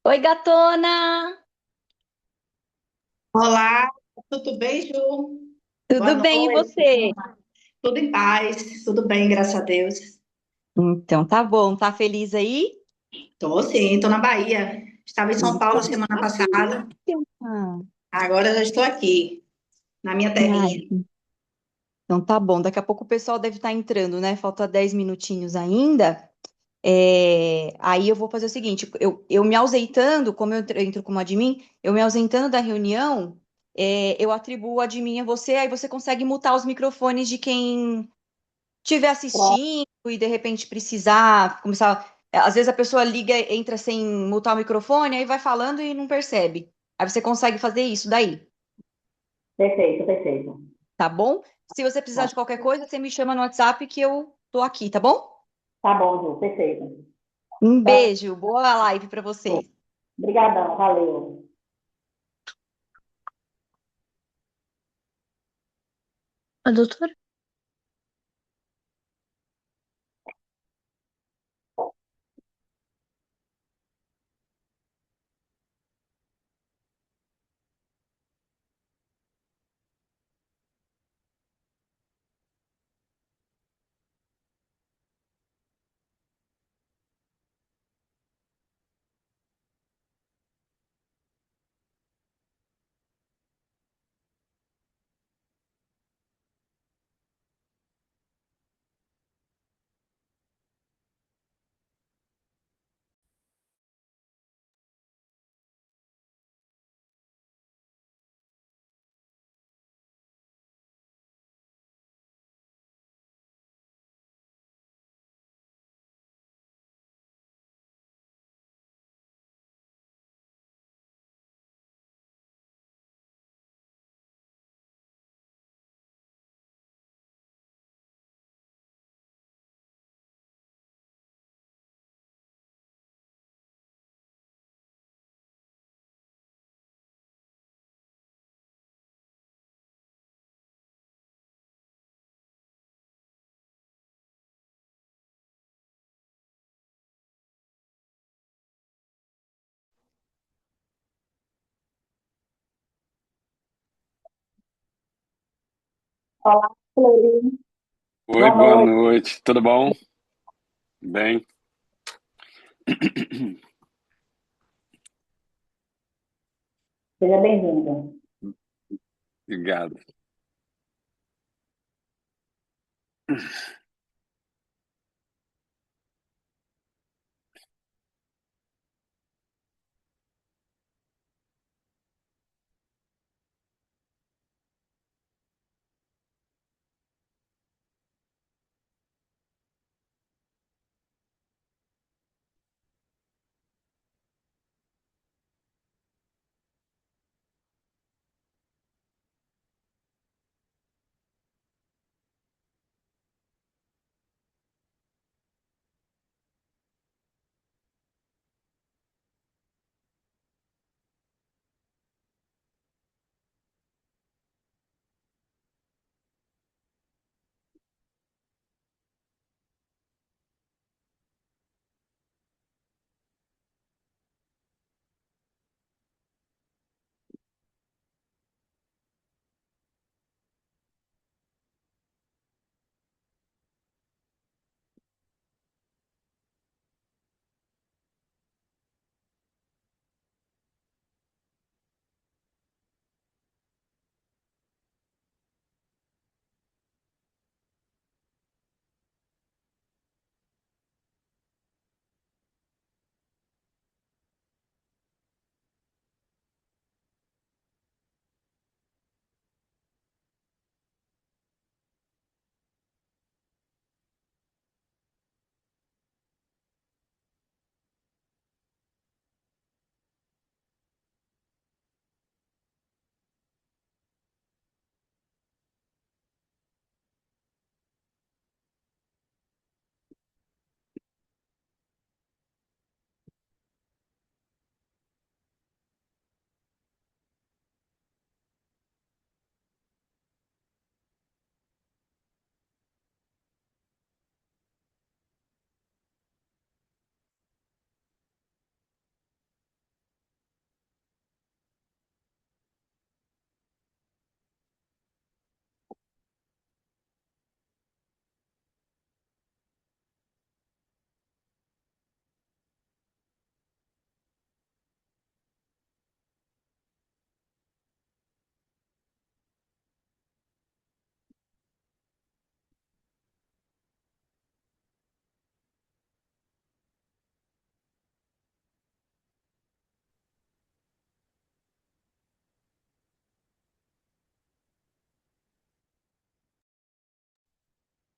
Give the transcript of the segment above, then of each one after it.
Oi, gatona! Olá, tudo bem, Ju? Boa Tudo bem, e noite. você? Tudo em paz, tudo bem, graças a Deus. Então, tá bom, tá feliz aí? Tô sim, tô na Bahia. Estava em São Paulo Então, semana tá passada, delícia. agora já estou aqui, na minha Ai, terrinha. então tá bom, daqui a pouco o pessoal deve estar entrando, né? Falta 10 minutinhos ainda. Aí eu vou fazer o seguinte, eu me ausentando, como eu entro como admin, eu me ausentando da reunião, eu atribuo o admin a você, aí você consegue mutar os microfones de quem estiver assistindo e de repente precisar começar. Às vezes a pessoa liga, entra sem mutar o microfone, aí vai falando e não percebe. Aí você consegue fazer isso daí, Perfeito, perfeito. tá bom? Se você precisar de qualquer coisa, você me chama no WhatsApp que eu tô aqui, tá bom? Tá bom, Ju, perfeito. Um Tá beijo, boa live para bom. vocês. Obrigadão, valeu. A doutora? Olá, Fleury. Oi, Boa boa noite. noite. Tudo bom? Bem, Seja bem-vindo. obrigado.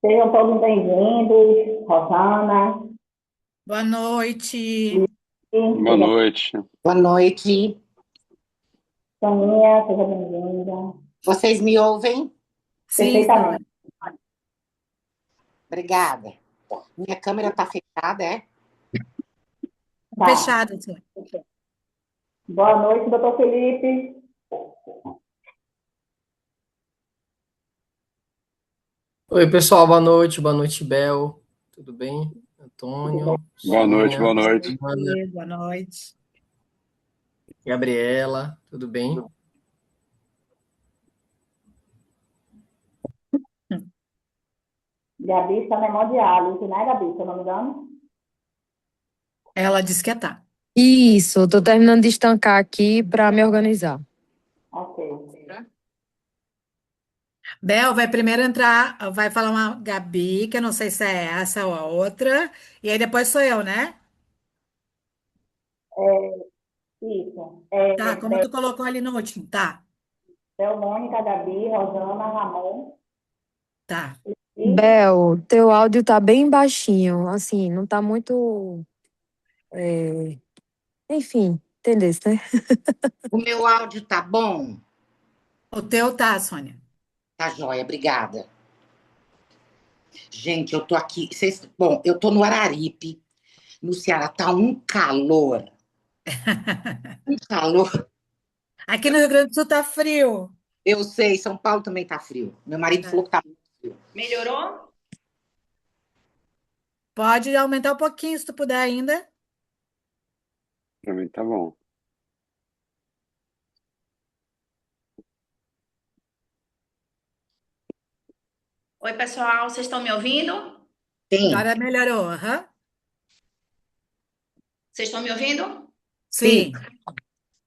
Sejam todos bem-vindos, Rosana, Boa noite. Boa noite. Boa noite. Soninha, seja bem-vinda. Vocês me ouvem? Sim, Perfeitamente. Obrigada. Minha câmera está fechada, é? Tá. fechado. Sim. Boa noite, doutor Felipe. Oi, pessoal, boa noite, Bel. Tudo bem? Antônio, Boa noite, Sônia, boa noite. Ana, Boa noite. Gabriela, tudo bem? Gabi está na hemodiálise, né, Gabi? Se eu não me engano. Ela disse que tá. Isso, eu tô terminando de estancar aqui para me organizar. Ok. Bel vai primeiro entrar, vai falar uma Gabi, que eu não sei se é essa ou a outra, e aí depois sou eu, né? Isso. Tá, como tu colocou ali no último, tá, Mônica, Gabi, Rosana, Ramon. tá. Bel, teu áudio tá bem baixinho, assim, não tá muito. Enfim, entendesse, né? O meu áudio tá bom? O teu tá, Sônia. Tá joia, obrigada. Gente, eu tô aqui. Bom, eu tô no Araripe, no Ceará. Tá um calor. Um calor. Aqui no Rio Grande do Sul tá frio. Eu sei, São Paulo também tá frio. Meu marido falou que tá muito frio. Melhorou? Pode aumentar um pouquinho se tu puder ainda. Pra mim tá bom. Oi, pessoal, vocês estão me ouvindo? Sim, Agora melhorou, aham. Vocês estão me ouvindo? Sim.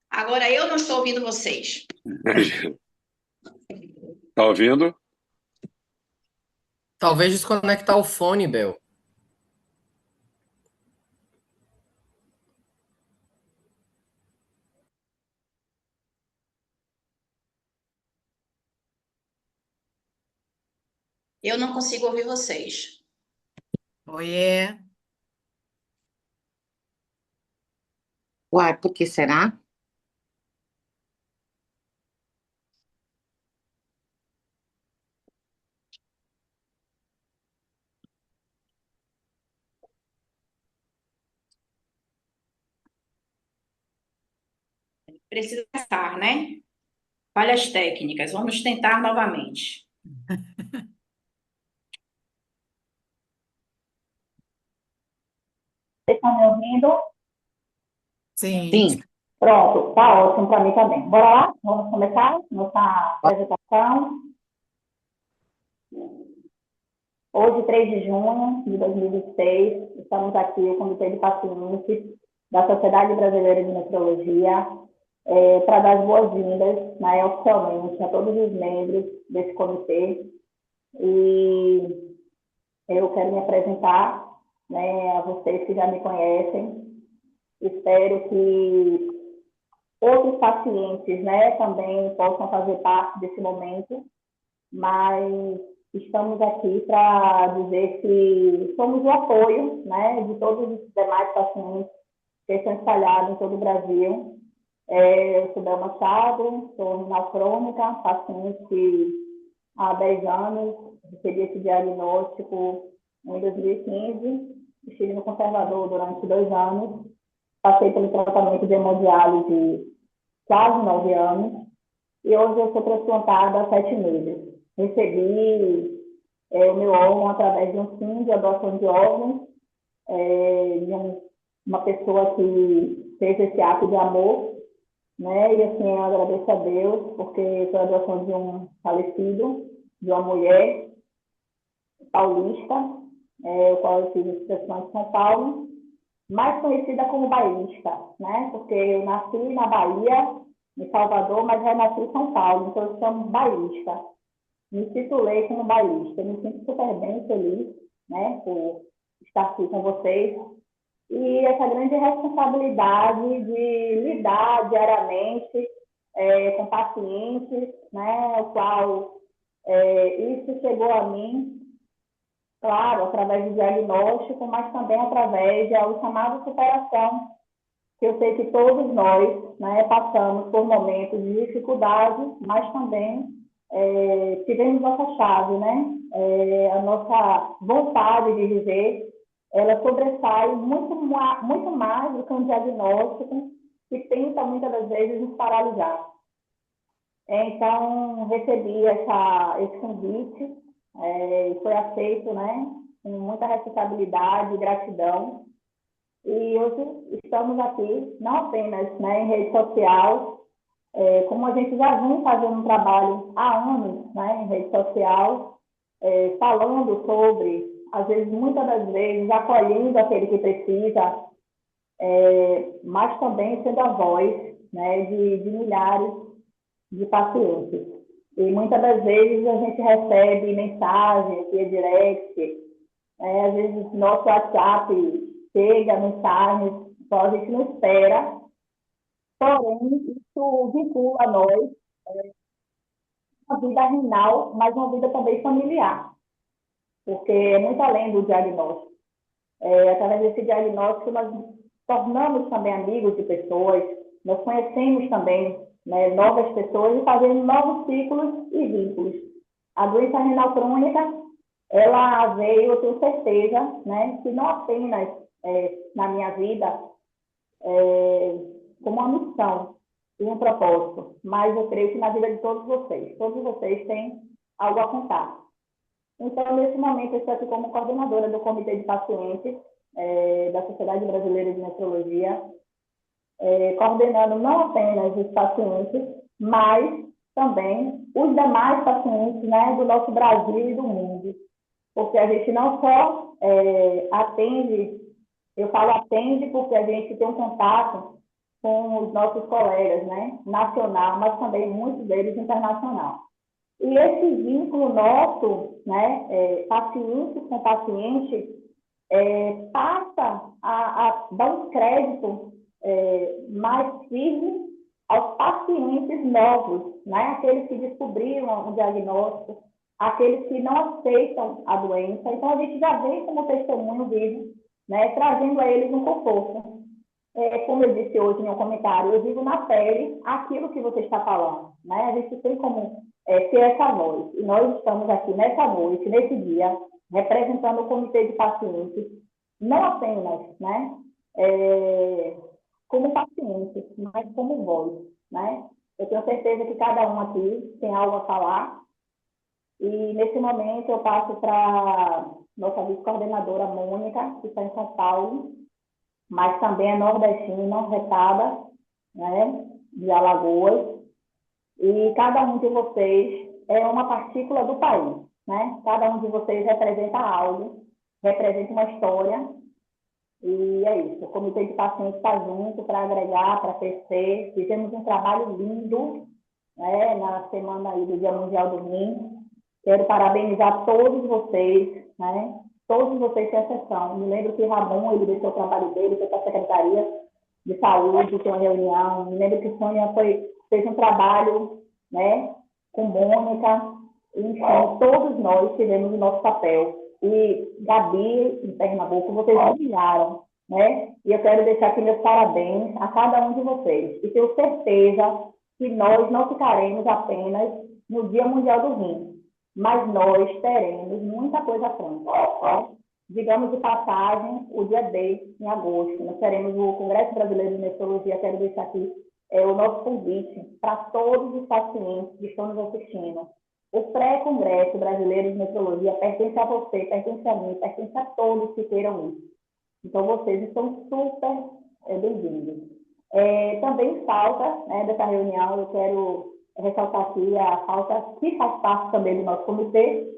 Agora eu não estou ouvindo vocês. Tá ouvindo? Talvez desconectar o fone, Bel. Eu não consigo ouvir vocês. Oiê. Uai, por que será? Precisa testar, né? Falhas técnicas. Vamos tentar novamente. Vocês estão me ouvindo? Sim. Sim. Pronto, tá ótimo para mim também. Bora lá? Vamos começar nossa apresentação. Hoje, 3 de junho de 2026, estamos aqui, o Comitê de Pacientes da Sociedade Brasileira de Meteorologia, para dar as boas-vindas, né, oficialmente, a todos os membros desse comitê. E eu quero me apresentar, né, a vocês que já me conhecem. Espero que outros pacientes, né, também possam fazer parte desse momento, mas estamos aqui para dizer que somos o apoio, né, de todos os demais pacientes que estão espalhados em todo o Brasil. Eu sou Bel Machado, sou renal crônica, paciente que há 10 anos, recebi esse diagnóstico em 2015, estive no conservador durante 2 anos, passei pelo tratamento de hemodiálise quase 9 anos, e hoje eu sou transplantada há 7 meses. Recebi o meu órgão através de um sim de adoção de órgãos, de uma pessoa que fez esse ato de amor, né? E assim, eu agradeço a Deus, porque foi a adoção de um falecido, de uma mulher paulista, o qual eu fiz a expressão em São Paulo, mais conhecida como bairrista, né? Porque eu nasci na Bahia, em Salvador, mas renasci em São Paulo, então eu chamo bairrista. Me titulei como bairrista, me sinto super bem, feliz, né, por estar aqui com vocês. E essa grande responsabilidade de lidar diariamente com pacientes, né, o qual isso chegou a mim claro, através do diagnóstico, mas também através da chamada superação, que eu sei que todos nós, né, passamos por momentos de dificuldade, mas também tivemos nossa chave, né? A nossa vontade de viver, ela sobressai muito mais do que um diagnóstico que tenta muitas das vezes nos paralisar. Então, recebi esse convite, e foi aceito, né, com muita responsabilidade e gratidão. E hoje estamos aqui, não apenas, né, em rede social, como a gente já vem fazendo um trabalho há anos, né, em rede social, falando sobre, às vezes, muitas das vezes, acolhendo aquele que precisa, mas também sendo a voz, né, de milhares de pacientes. E muitas das vezes a gente recebe mensagens via direct, às vezes nosso WhatsApp chega, mensagens, só a gente não espera, porém isso vincula a nós uma vida renal, mas uma vida também familiar, porque é muito além do diagnóstico. Através desse diagnóstico nós tornamos também amigos de pessoas, nós conhecemos também, né, novas pessoas e fazemos novos ciclos e vínculos. A doença renal crônica, ela veio, eu tenho certeza, né, que não apenas na minha vida, como uma missão e um propósito, mas eu creio que na vida de todos vocês. Todos vocês têm algo a contar. Então, nesse momento, eu estou aqui como coordenadora do Comitê de Pacientes da Sociedade Brasileira de Nefrologia, coordenando não apenas os pacientes, mas também os demais pacientes, né, do nosso Brasil e do mundo. Porque a gente não só atende, eu falo atende porque a gente tem um contato com os nossos colegas, né, nacional, mas também muitos deles internacional. E esse vínculo nosso, né, paciente com paciente, passa a dar um crédito mais firme aos pacientes novos, né? Aqueles que descobriram o diagnóstico, aqueles que não aceitam a doença. Então, a gente já vem como testemunho vivo, né? Trazendo a eles um conforto. Como eu disse hoje em um comentário, eu digo na pele aquilo que você está falando, né? A gente tem como ter essa voz. E nós estamos aqui nessa noite, nesse dia, representando o Comitê de Pacientes, não apenas, né, como pacientes, mas como voz, né? Eu tenho certeza que cada um aqui tem algo a falar. E nesse momento eu passo para nossa vice-coordenadora Mônica, que está em São Paulo, mas também é nordestina, retada, né, de Alagoas. E cada um de vocês é uma partícula do país, né? Cada um de vocês representa algo, representa uma história. E é isso, o Comitê de Pacientes está junto para agregar, para crescer. Fizemos um trabalho lindo, né, na semana aí do Dia Mundial do Rim. Quero parabenizar todos vocês, né? Todos vocês sem exceção. Me lembro que Ramon, ele deixou o trabalho dele, foi para a Secretaria de Saúde, tem uma reunião. Me lembro que Sônia fez um trabalho, né, com Mônica. Enfim, todos nós fizemos o nosso papel. E Gabi, em Pernambuco, vocês brilharam, né? E eu quero deixar aqui meus parabéns a cada um de vocês. E tenho certeza que nós não ficaremos apenas no Dia Mundial do Rim, mas nós teremos muita coisa à frente. Tá? Digamos de passagem, o dia D, em agosto, nós teremos o Congresso Brasileiro de Nefrologia. Quero deixar aqui o nosso convite para todos os pacientes que estão nos assistindo. O pré-congresso brasileiro de nefrologia pertence a você, pertence a mim, pertence a todos que queiram ir. Então, vocês estão super bem-vindos. Também falta, né, dessa reunião, eu quero ressaltar aqui a falta que faz parte também do nosso comitê,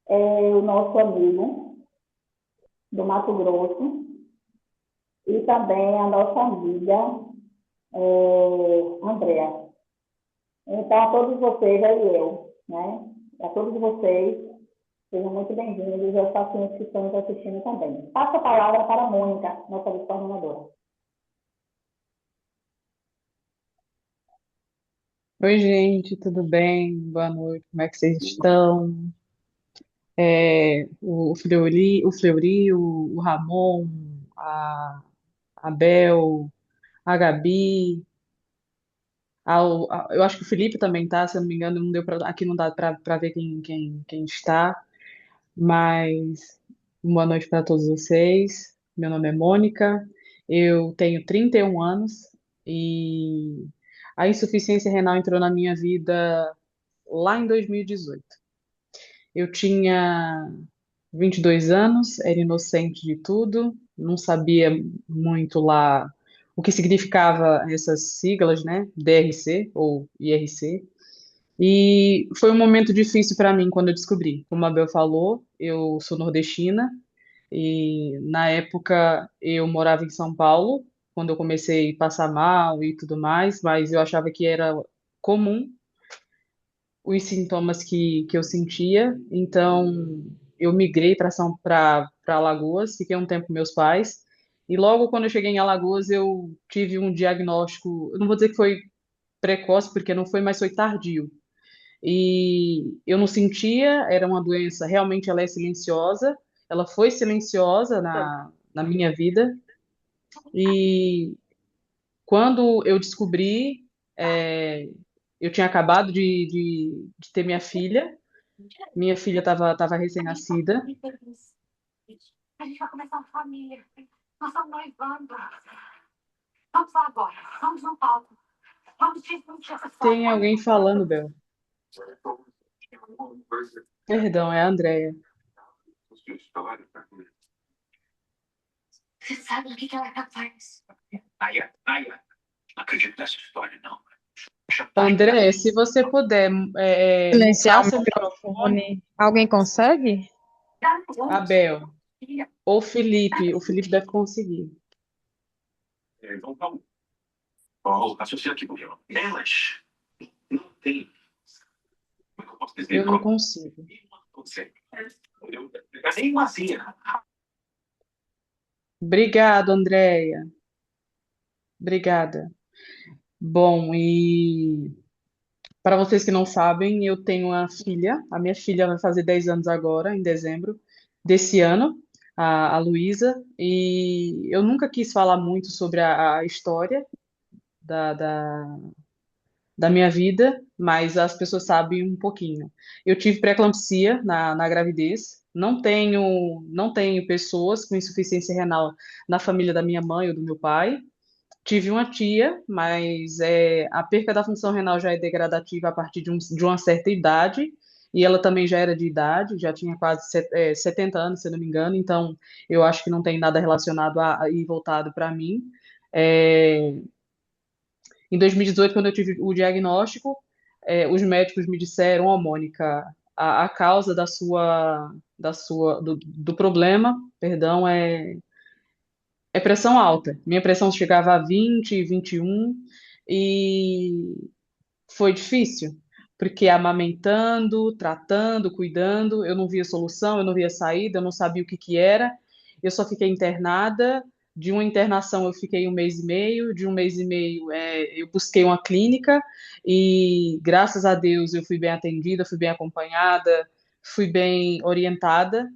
o nosso amigo do Mato Grosso e também a nossa amiga Andréa. Então, a todos vocês, e eu, né? A todos vocês, sejam muito bem-vindos e aos pacientes que estão nos assistindo também. Passo a palavra para a Mônica, nossa vice-coordenadora. Oi, gente, tudo bem? Boa noite, como é que vocês estão? o Ramon, a, a Bel, a Gabi, eu acho que o Felipe também tá, se eu não me engano, não deu aqui não dá para ver quem está, mas boa noite para todos vocês. Meu nome é Mônica, eu tenho 31 anos e a insuficiência renal entrou na minha vida lá em 2018. Eu tinha 22 anos, era inocente de tudo, não sabia muito lá o que significava essas siglas, né? DRC ou IRC. E foi um momento difícil para mim quando eu descobri. Como a Bel falou, eu sou nordestina e na época eu morava em São Paulo, quando eu comecei a passar mal e tudo mais, mas eu achava que era comum os sintomas que eu sentia. Então, eu migrei para Alagoas, fiquei um tempo com meus pais. E logo quando eu cheguei em Alagoas, eu tive um diagnóstico, eu não vou dizer que foi precoce, porque não foi, mas foi tardio. E eu não sentia, era uma doença, realmente ela é silenciosa, ela foi silenciosa na minha vida. E quando eu descobri, é, eu tinha acabado de ter minha filha estava recém-nascida. A gente vai começar uma família. Nós estamos noivando. Vamos lá agora. Vamos no palco. Vamos discutir essa história. Tem alguém falando, Bel. Perdão, é a Andrea. Você sabe do que ela é capaz. Acredito nessa história, não. André, se você puder Silenciar mutar o seu microfone, microfone. Alguém consegue? Abel, ou Felipe, o Felipe deve conseguir. Então, vamos. Ó, raciocínio aqui comigo. Elas não têm. Como é que eu posso dizer? Eu não consigo. Não sei. É nem vazia. Obrigado, Andréia. Obrigada. Bom, e para vocês que não sabem, eu tenho uma filha. A minha filha vai fazer 10 anos agora, em dezembro desse ano, a Luísa. E eu nunca quis falar muito sobre a história da, da, da minha vida, mas as pessoas sabem um pouquinho. Eu tive pré-eclâmpsia na gravidez. Não tenho pessoas com insuficiência renal na família da minha mãe ou do meu pai. Tive uma tia, mas a perca da função renal já é degradativa a partir de uma certa idade, e ela também já era de idade, já tinha quase 70 anos, se eu não me engano, então eu acho que não tem nada relacionado e voltado para mim. É, em 2018, quando eu tive o diagnóstico, os médicos me disseram, ó, Mônica, a causa do problema, perdão, é pressão alta. Minha pressão chegava a 20, 21 e foi difícil, porque amamentando, tratando, cuidando, eu não via solução, eu não via saída, eu não sabia o que que era. Eu só fiquei internada. De uma internação eu fiquei um mês e meio, de um mês e meio eu busquei uma clínica e graças a Deus eu fui bem atendida, fui bem acompanhada, fui bem orientada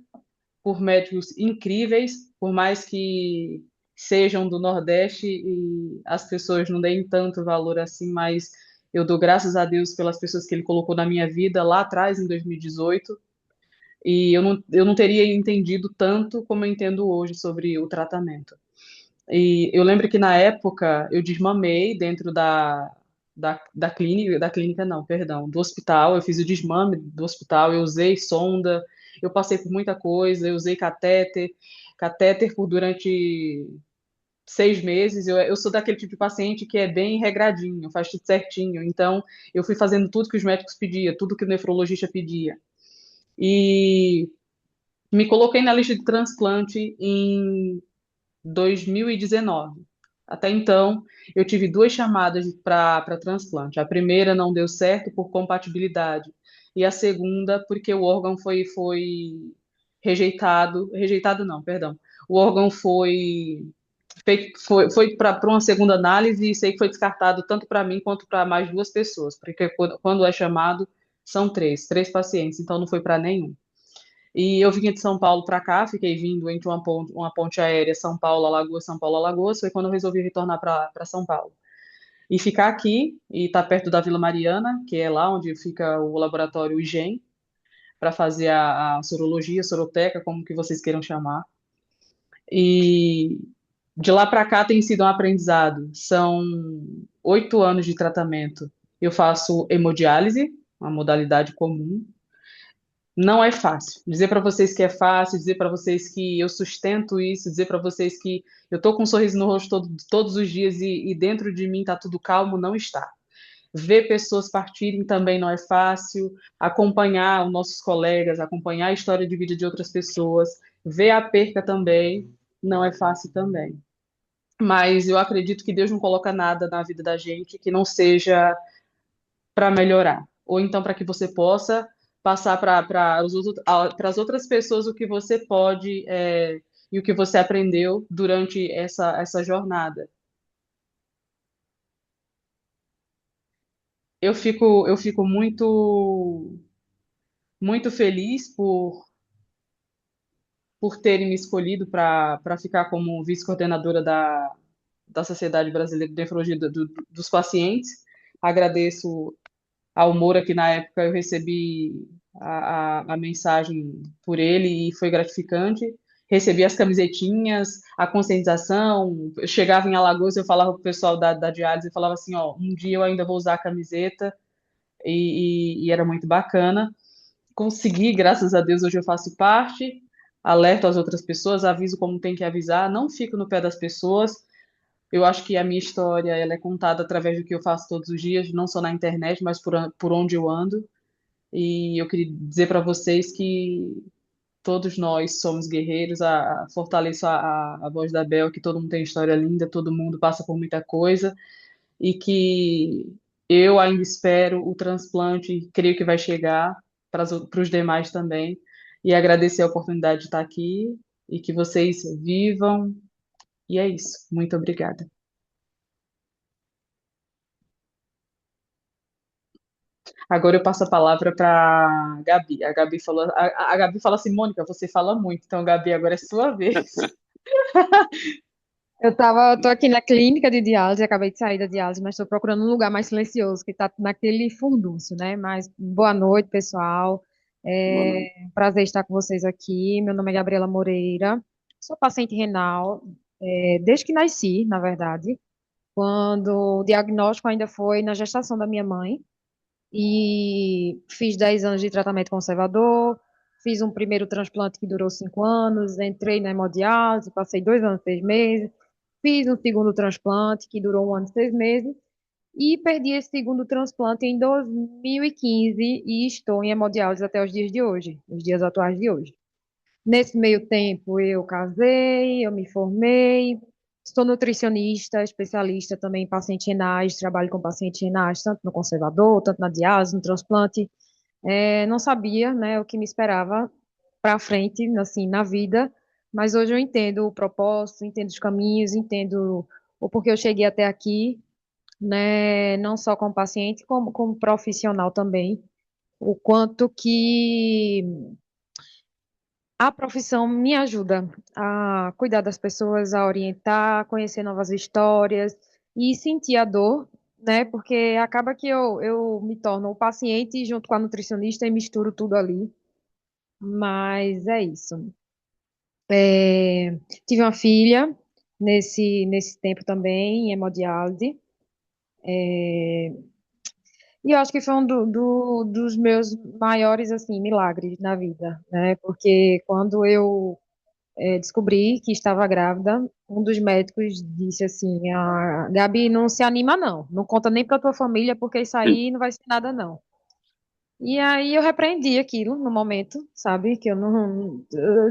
por médicos incríveis, por mais que sejam do Nordeste e as pessoas não deem tanto valor assim, mas eu dou graças a Deus pelas pessoas que ele colocou na minha vida lá atrás, em 2018, e eu não teria entendido tanto como eu entendo hoje sobre o tratamento. E eu lembro que na época eu desmamei dentro da clínica não, perdão, do hospital, eu fiz o desmame do hospital, eu usei sonda, eu passei por muita coisa, eu usei catéter por durante 6 meses. Eu sou daquele tipo de paciente que é bem regradinho, faz tudo certinho, então eu fui fazendo tudo que os médicos pediam, tudo que o nefrologista pedia. E me coloquei na lista de transplante em 2019. Até então, eu tive duas chamadas para transplante. A primeira não deu certo por compatibilidade, e a segunda porque o órgão foi rejeitado. Rejeitado não, perdão. O órgão foi para uma segunda análise e sei que foi descartado tanto para mim quanto para mais duas pessoas, porque quando é chamado são três pacientes, então não foi para nenhum. E eu vinha de São Paulo para cá, fiquei vindo entre uma ponte aérea São Paulo-Alagoas, São Paulo-Alagoas, foi quando eu resolvi retornar para São Paulo. E ficar aqui, e estar perto da Vila Mariana, que é lá onde fica o laboratório IGEM, para fazer a sorologia, soroteca, como que vocês queiram chamar. E de lá para cá tem sido um aprendizado. São 8 anos de tratamento. Eu faço hemodiálise, uma modalidade comum. Não é fácil. Dizer para vocês que é fácil, dizer para vocês que eu sustento isso, dizer para vocês que eu tô com um sorriso no rosto todos os dias e dentro de mim tá tudo calmo, não está. Ver pessoas partirem também não é fácil, acompanhar os nossos colegas, acompanhar a história de vida de outras pessoas, ver a perca também não é fácil também. Mas eu acredito que Deus não coloca nada na vida da gente que não seja para melhorar, ou então para que você possa passar para as outras pessoas o que você pode e o que você aprendeu durante essa jornada. Eu fico muito feliz por terem me escolhido para ficar como vice-coordenadora da Sociedade Brasileira de Nefrologia dos Pacientes. Agradeço ao Moura, que na época eu recebi a mensagem por ele e foi gratificante. Recebi as camisetinhas, a conscientização. Eu chegava em Alagoas, eu falava para o pessoal da diálise, eu falava assim, ó, um dia eu ainda vou usar a camiseta, e era muito bacana. Consegui, graças a Deus, hoje eu faço parte, alerto as outras pessoas, aviso como tem que avisar, não fico no pé das pessoas. Eu acho que a minha história ela é contada através do que eu faço todos os dias, não só na internet, mas por onde eu ando. E eu queria dizer para vocês que todos nós somos guerreiros, fortaleço a voz da Bel, que todo mundo tem história linda, todo mundo passa por muita coisa, e que eu ainda espero o transplante, creio que vai chegar para os demais também, e agradecer a oportunidade de estar aqui, e que vocês vivam, e é isso. Muito obrigada. Agora eu passo a palavra para Gabi. A Gabi fala assim, Mônica, você fala muito, então Gabi, agora é sua vez. Tô aqui na clínica de diálise, acabei de sair da diálise, mas estou procurando um lugar mais silencioso, que está naquele furdúncio, né? Mas boa noite, pessoal. Boa noite. É um prazer estar com vocês aqui. Meu nome é Gabriela Moreira, sou paciente renal, desde que nasci, na verdade, quando o diagnóstico ainda foi na gestação da minha mãe. E fiz 10 anos de tratamento conservador, fiz um primeiro transplante que durou 5 anos, entrei na hemodiálise, passei 2 anos e 6 meses, fiz um segundo transplante que durou 1 ano e 6 meses, e perdi esse segundo transplante em 2015 e estou em hemodiálise até os dias de hoje, os dias atuais de hoje. Nesse meio tempo, eu casei, eu me formei, sou nutricionista, especialista também em pacientes renais, trabalho com pacientes renais, tanto no conservador, tanto na diálise, no transplante. Não sabia, né, o que me esperava para frente, assim, na vida, mas hoje eu entendo o propósito, entendo os caminhos, entendo o porquê eu cheguei até aqui, né, não só como paciente, como profissional também, o quanto que a profissão me ajuda a cuidar das pessoas, a orientar, a conhecer novas histórias e sentir a dor, né? Porque acaba que eu me torno o paciente junto com a nutricionista e misturo tudo ali. Mas é isso. Tive uma filha nesse tempo também, em hemodiálise. E eu acho que foi um dos meus maiores, assim, milagres na vida, né? Porque quando eu descobri que estava grávida, um dos médicos disse assim, Gabi, não se anima não, não conta nem para tua família, porque isso aí não vai ser nada não. E aí eu repreendi aquilo no momento, sabe, que eu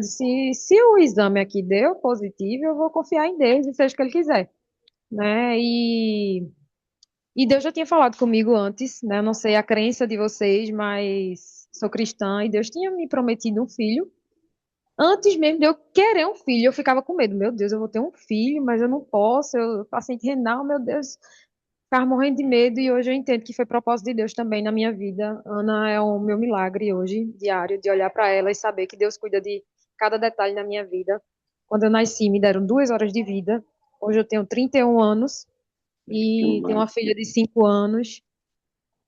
disse, se o exame aqui deu positivo, eu vou confiar em Deus, e seja o que ele quiser, né, e Deus já tinha falado comigo antes, né, eu não sei a crença de vocês, mas sou cristã, e Deus tinha me prometido um filho. Antes mesmo de eu querer um filho, eu ficava com medo. Meu Deus, eu vou ter um filho, mas eu não posso. Eu paciente renal, meu Deus. ficava morrendo de medo e hoje eu entendo que foi propósito de Deus também na minha vida. Ana é o meu milagre hoje, diário, de olhar para ela e saber que Deus cuida de cada detalhe na minha vida. Quando eu nasci, me deram 2 horas de vida. Hoje eu tenho 31 anos Que e tenho uma filha maravilha. de 5 anos.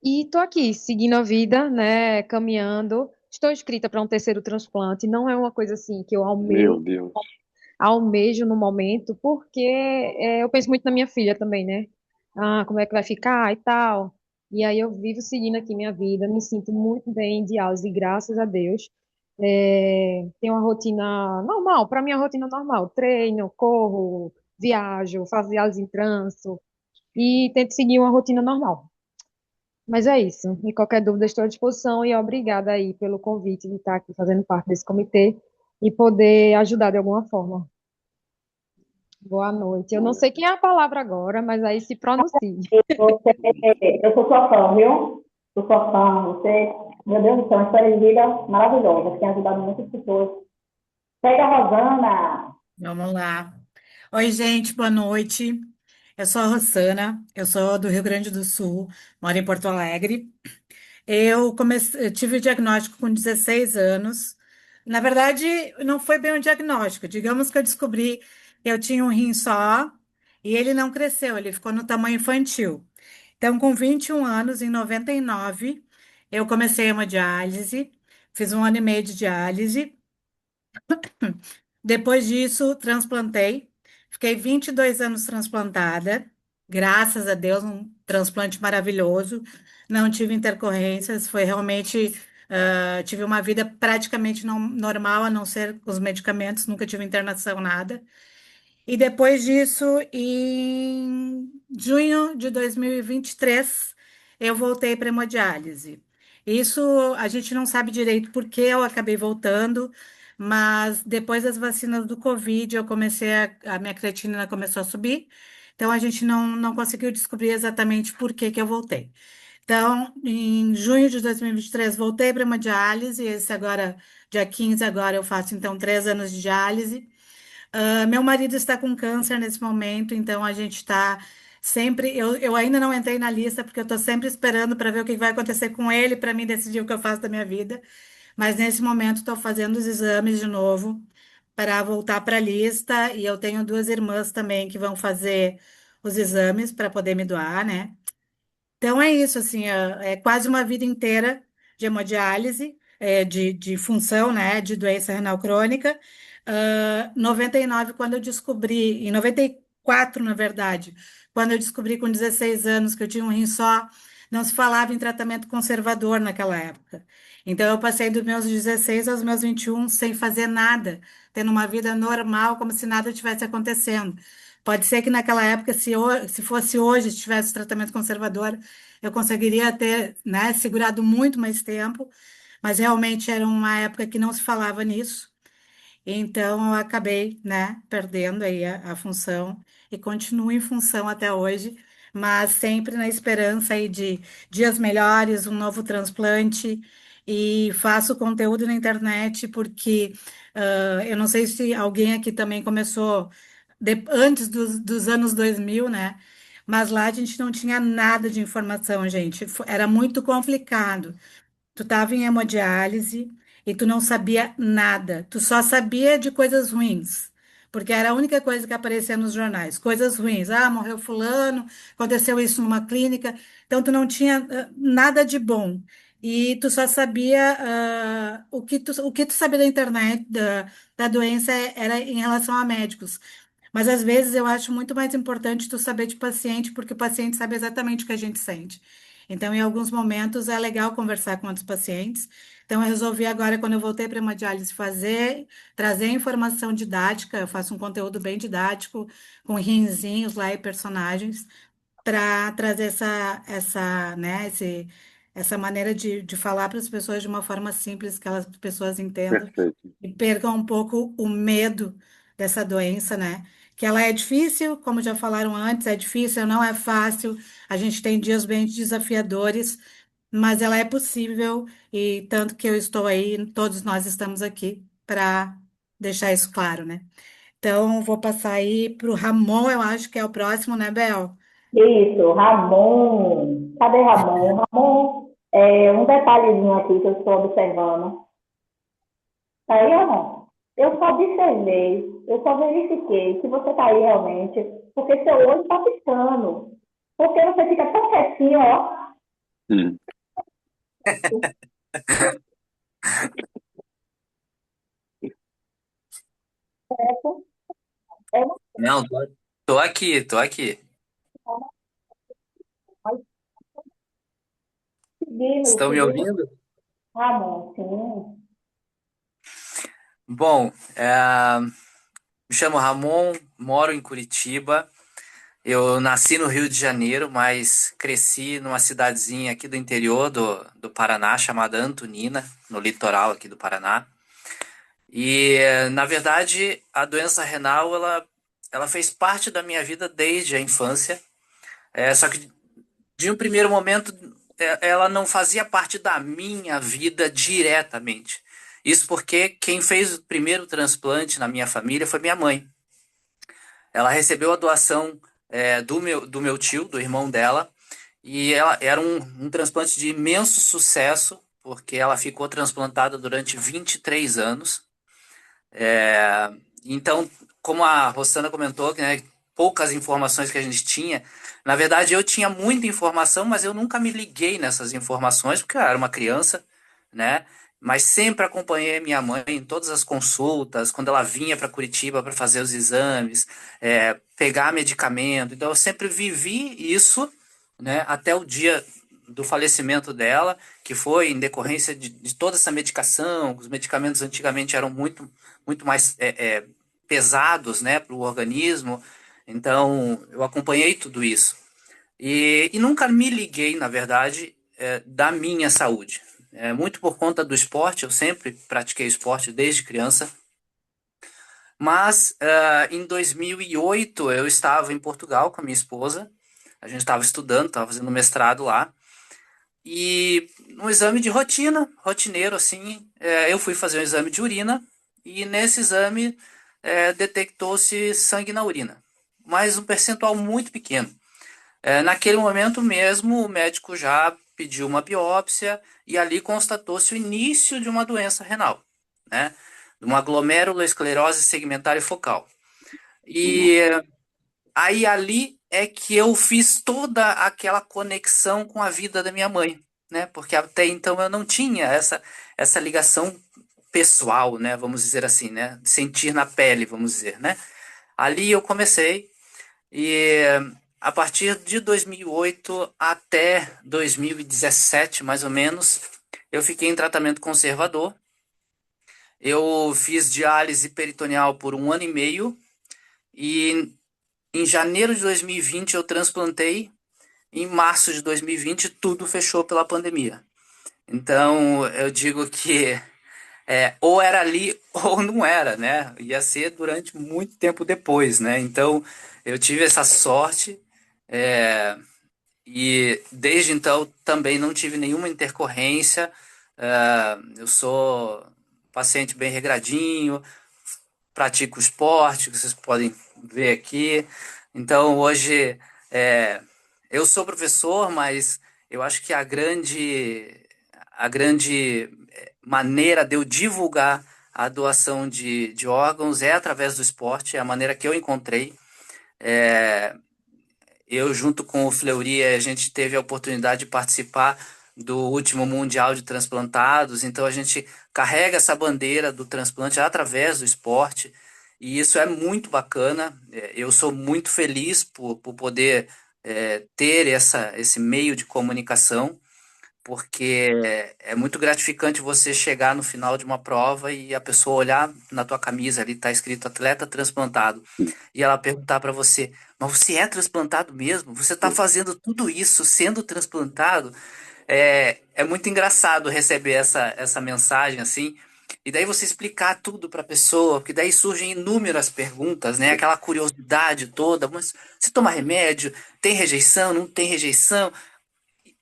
E estou aqui, seguindo a vida, né, caminhando. Estou inscrita para um terceiro transplante. Não é uma coisa assim que eu Meu Deus. almejo no momento, porque eu penso muito na minha filha também, né? Ah, como é que vai ficar e tal. E aí eu vivo seguindo aqui minha vida, me sinto muito bem em diálise, graças a Deus. Tenho uma rotina normal, para mim é uma rotina normal. Treino, corro, viajo, faço diálise em trânsito e tento seguir uma rotina normal. Mas é isso. E qualquer dúvida, estou à disposição e obrigada aí pelo convite de estar aqui fazendo parte desse comitê e poder ajudar de alguma forma. Boa noite. Eu não sei quem é a palavra agora, mas aí se pronuncie. Eu sou sua fã, viu? Sou sua fã. Você, meu Deus do céu, uma história de vida maravilhosa. Você tem ajudado muitas pessoas. Pega a Rosana. Vamos lá. Oi, gente, boa noite. Eu sou a Rossana, eu sou do Rio Grande do Sul, moro em Porto Alegre. Eu tive o diagnóstico com 16 anos. Na verdade, não foi bem um diagnóstico. Digamos que eu descobri que eu tinha um rim só e ele não cresceu, ele ficou no tamanho infantil. Então, com 21 anos, em 99, eu comecei a hemodiálise, fiz 1 ano e meio de diálise. Depois disso, transplantei. Fiquei 22 anos transplantada. Graças a Deus, um transplante maravilhoso. Não tive intercorrências. Foi realmente. Tive uma vida praticamente normal, a não ser os medicamentos. Nunca tive internação, nada. E depois disso, em junho de 2023, eu voltei para hemodiálise. Isso a gente não sabe direito por que eu acabei voltando, mas depois das vacinas do Covid, a minha creatinina começou a subir, então a gente não conseguiu descobrir exatamente por que que eu voltei. Então, em junho de 2023, voltei para hemodiálise, esse agora, dia 15 agora eu faço então 3 anos de diálise. Meu marido está com câncer nesse momento, então a gente está sempre. Eu ainda não entrei na lista, porque eu estou sempre esperando para ver o que vai acontecer com ele, para mim decidir o que eu faço da minha vida. Mas nesse momento estou fazendo os exames de novo para voltar para a lista. E eu tenho 2 irmãs também que vão fazer os exames para poder me doar, né? Então é isso, assim, é quase uma vida inteira de hemodiálise, de função, né, de doença renal crônica. 99, quando eu descobri, em 94, na verdade, quando eu descobri com 16 anos que eu tinha um rim só, não se falava em tratamento conservador naquela época. Então eu passei dos meus 16 aos meus 21 sem fazer nada, tendo uma vida normal, como se nada tivesse acontecendo. Pode ser que naquela época, se fosse hoje, se tivesse tratamento conservador, eu conseguiria ter, né, segurado muito mais tempo, mas realmente era uma época que não se falava nisso. Então, eu acabei, né, perdendo aí a função e continuo em função até hoje, mas sempre na esperança aí de dias melhores, um novo transplante e faço conteúdo na internet porque eu não sei se alguém aqui também começou antes dos anos 2000, né? Mas lá a gente não tinha nada de informação, gente. Era muito complicado. Tu estava em hemodiálise e tu não sabia nada. Tu só sabia de coisas ruins, porque era a única coisa que aparecia nos jornais. Coisas ruins. Ah, morreu fulano, aconteceu isso numa clínica. Então tu não tinha nada de bom. E tu só sabia o que tu sabia da internet, da doença era em relação a médicos. Mas às vezes eu acho muito mais importante tu saber de paciente, porque o paciente sabe exatamente o que a gente sente. Então, em alguns momentos é legal conversar com outros pacientes. Então, eu resolvi agora, quando eu voltei para a hemodiálise, trazer informação didática. Eu faço um conteúdo bem didático, com rinzinhos lá e personagens, para trazer essa maneira de falar para as pessoas de uma forma simples, que as pessoas entendam Perfeito. e percam um pouco o medo dessa doença, né? Que ela é difícil, como já falaram antes, é difícil, não é fácil. A gente tem dias bem desafiadores, mas ela é possível e tanto que eu estou aí, todos nós estamos aqui para deixar isso claro, né? Então, vou passar aí para o Ramon, eu acho que é o próximo, né, Bel? Isso, Ramon. Cadê Ramon? Ramon, um detalhezinho aqui que eu estou observando. Tá aí, Ramon? Eu só observei, eu só verifiquei que você tá aí realmente, porque seu olho tá piscando. Porque você fica tão quietinho, ó. Hum. É uma Não, tô aqui, tô aqui. forma seguindo, Estão me seguindo ouvindo? Ramon, sim. Bom, me chamo Ramon, moro em Curitiba. Eu nasci no Rio de Janeiro, mas cresci numa cidadezinha aqui do interior do Paraná, chamada Antonina, no litoral aqui do Paraná. E, na verdade, a doença renal, ela fez parte da minha vida desde a infância. Só que, de um primeiro momento, ela não fazia parte da minha vida diretamente. Isso porque quem fez o primeiro transplante na minha família foi minha mãe. Ela recebeu a doação, do meu tio, do irmão dela, e ela era um transplante de imenso sucesso, porque ela ficou transplantada durante 23 anos. Então, como a Rosana comentou, né, poucas informações que a gente tinha, na verdade eu tinha muita informação, mas eu nunca me liguei nessas informações, porque eu era uma criança, né? Mas sempre acompanhei minha mãe em todas as consultas, quando ela vinha para Curitiba para fazer os exames, pegar medicamento. Então eu sempre vivi isso, né, até o dia do falecimento dela, que foi em decorrência de toda essa medicação. Os medicamentos antigamente eram muito mais pesados, né, para o organismo. Então, eu acompanhei tudo isso. E nunca me liguei, na verdade, da minha saúde. Muito por conta do esporte, eu sempre pratiquei esporte desde criança. Mas, em 2008, eu estava em Portugal com a minha esposa. A gente estava estudando, estava fazendo mestrado lá. E um exame de rotina, rotineiro, assim, eu fui fazer um exame de urina e nesse exame detectou-se sangue na urina, mas um percentual muito pequeno. Naquele momento mesmo, o médico já pediu uma biópsia e ali constatou-se o início de uma doença renal, né? De uma glomerulosclerose segmentar focal. E aí ali é que eu fiz toda aquela conexão com a vida da minha mãe, né? Porque até então eu não tinha essa ligação pessoal, né? Vamos dizer assim, né? Sentir na pele, vamos dizer, né? Ali eu comecei e a partir de 2008 até 2017, mais ou menos, eu fiquei em tratamento conservador. Eu fiz diálise peritoneal por 1 ano e meio e em janeiro de 2020 eu transplantei. Em março de 2020 tudo fechou pela pandemia. Então eu digo que ou era ali ou não era, né? Ia ser durante muito tempo depois, né? Então eu tive essa sorte, é, e desde então também não tive nenhuma intercorrência. Eu sou paciente bem regradinho, pratico esporte, que vocês podem ver aqui. Então, hoje, é, eu sou professor, mas eu acho que a grande maneira de eu divulgar a doação de órgãos é através do esporte, é a maneira que eu encontrei. É, eu, junto com o Fleury, a gente teve a oportunidade de participar do último Mundial de Transplantados, então a gente carrega essa bandeira do transplante através do esporte, e isso é muito bacana. Eu sou muito feliz por poder ter esse meio de comunicação, porque é muito gratificante você chegar no final de uma prova e a pessoa olhar na tua camisa ali, tá escrito atleta transplantado, e ela perguntar para você, mas você é transplantado mesmo? Você está fazendo tudo isso sendo transplantado? É muito engraçado receber essa mensagem assim, e daí você explicar tudo para a pessoa, porque daí surgem inúmeras perguntas, né? Aquela curiosidade toda, mas você toma remédio? Tem rejeição? Não tem rejeição?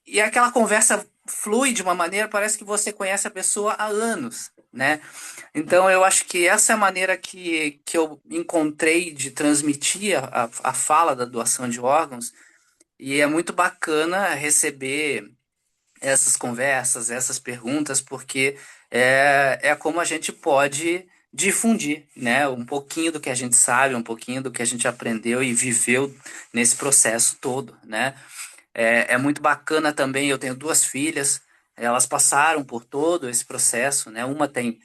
E aquela conversa flui de uma maneira, parece que você conhece a pessoa há anos, né? Então eu acho que essa é a maneira que eu encontrei de transmitir a fala da doação de órgãos, E é muito bacana receber essas conversas, essas perguntas, porque é como a gente pode difundir, né? Um pouquinho do que a gente sabe, um pouquinho do que a gente aprendeu e viveu nesse processo todo, né? É muito bacana também, eu tenho duas filhas, elas passaram por todo esse processo, né? Uma tem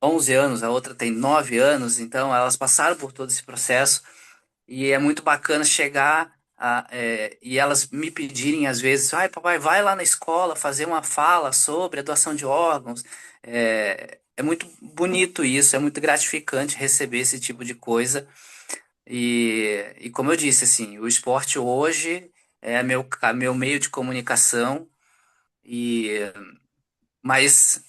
11 anos, a outra tem 9 anos, então elas passaram por todo esse processo e é muito bacana chegar e elas me pedirem às vezes, ai, papai, vai lá na escola fazer uma fala sobre a doação de órgãos. É muito bonito isso, é muito gratificante receber esse tipo de coisa. E como eu disse, assim, o esporte hoje é meu meio de comunicação, e mas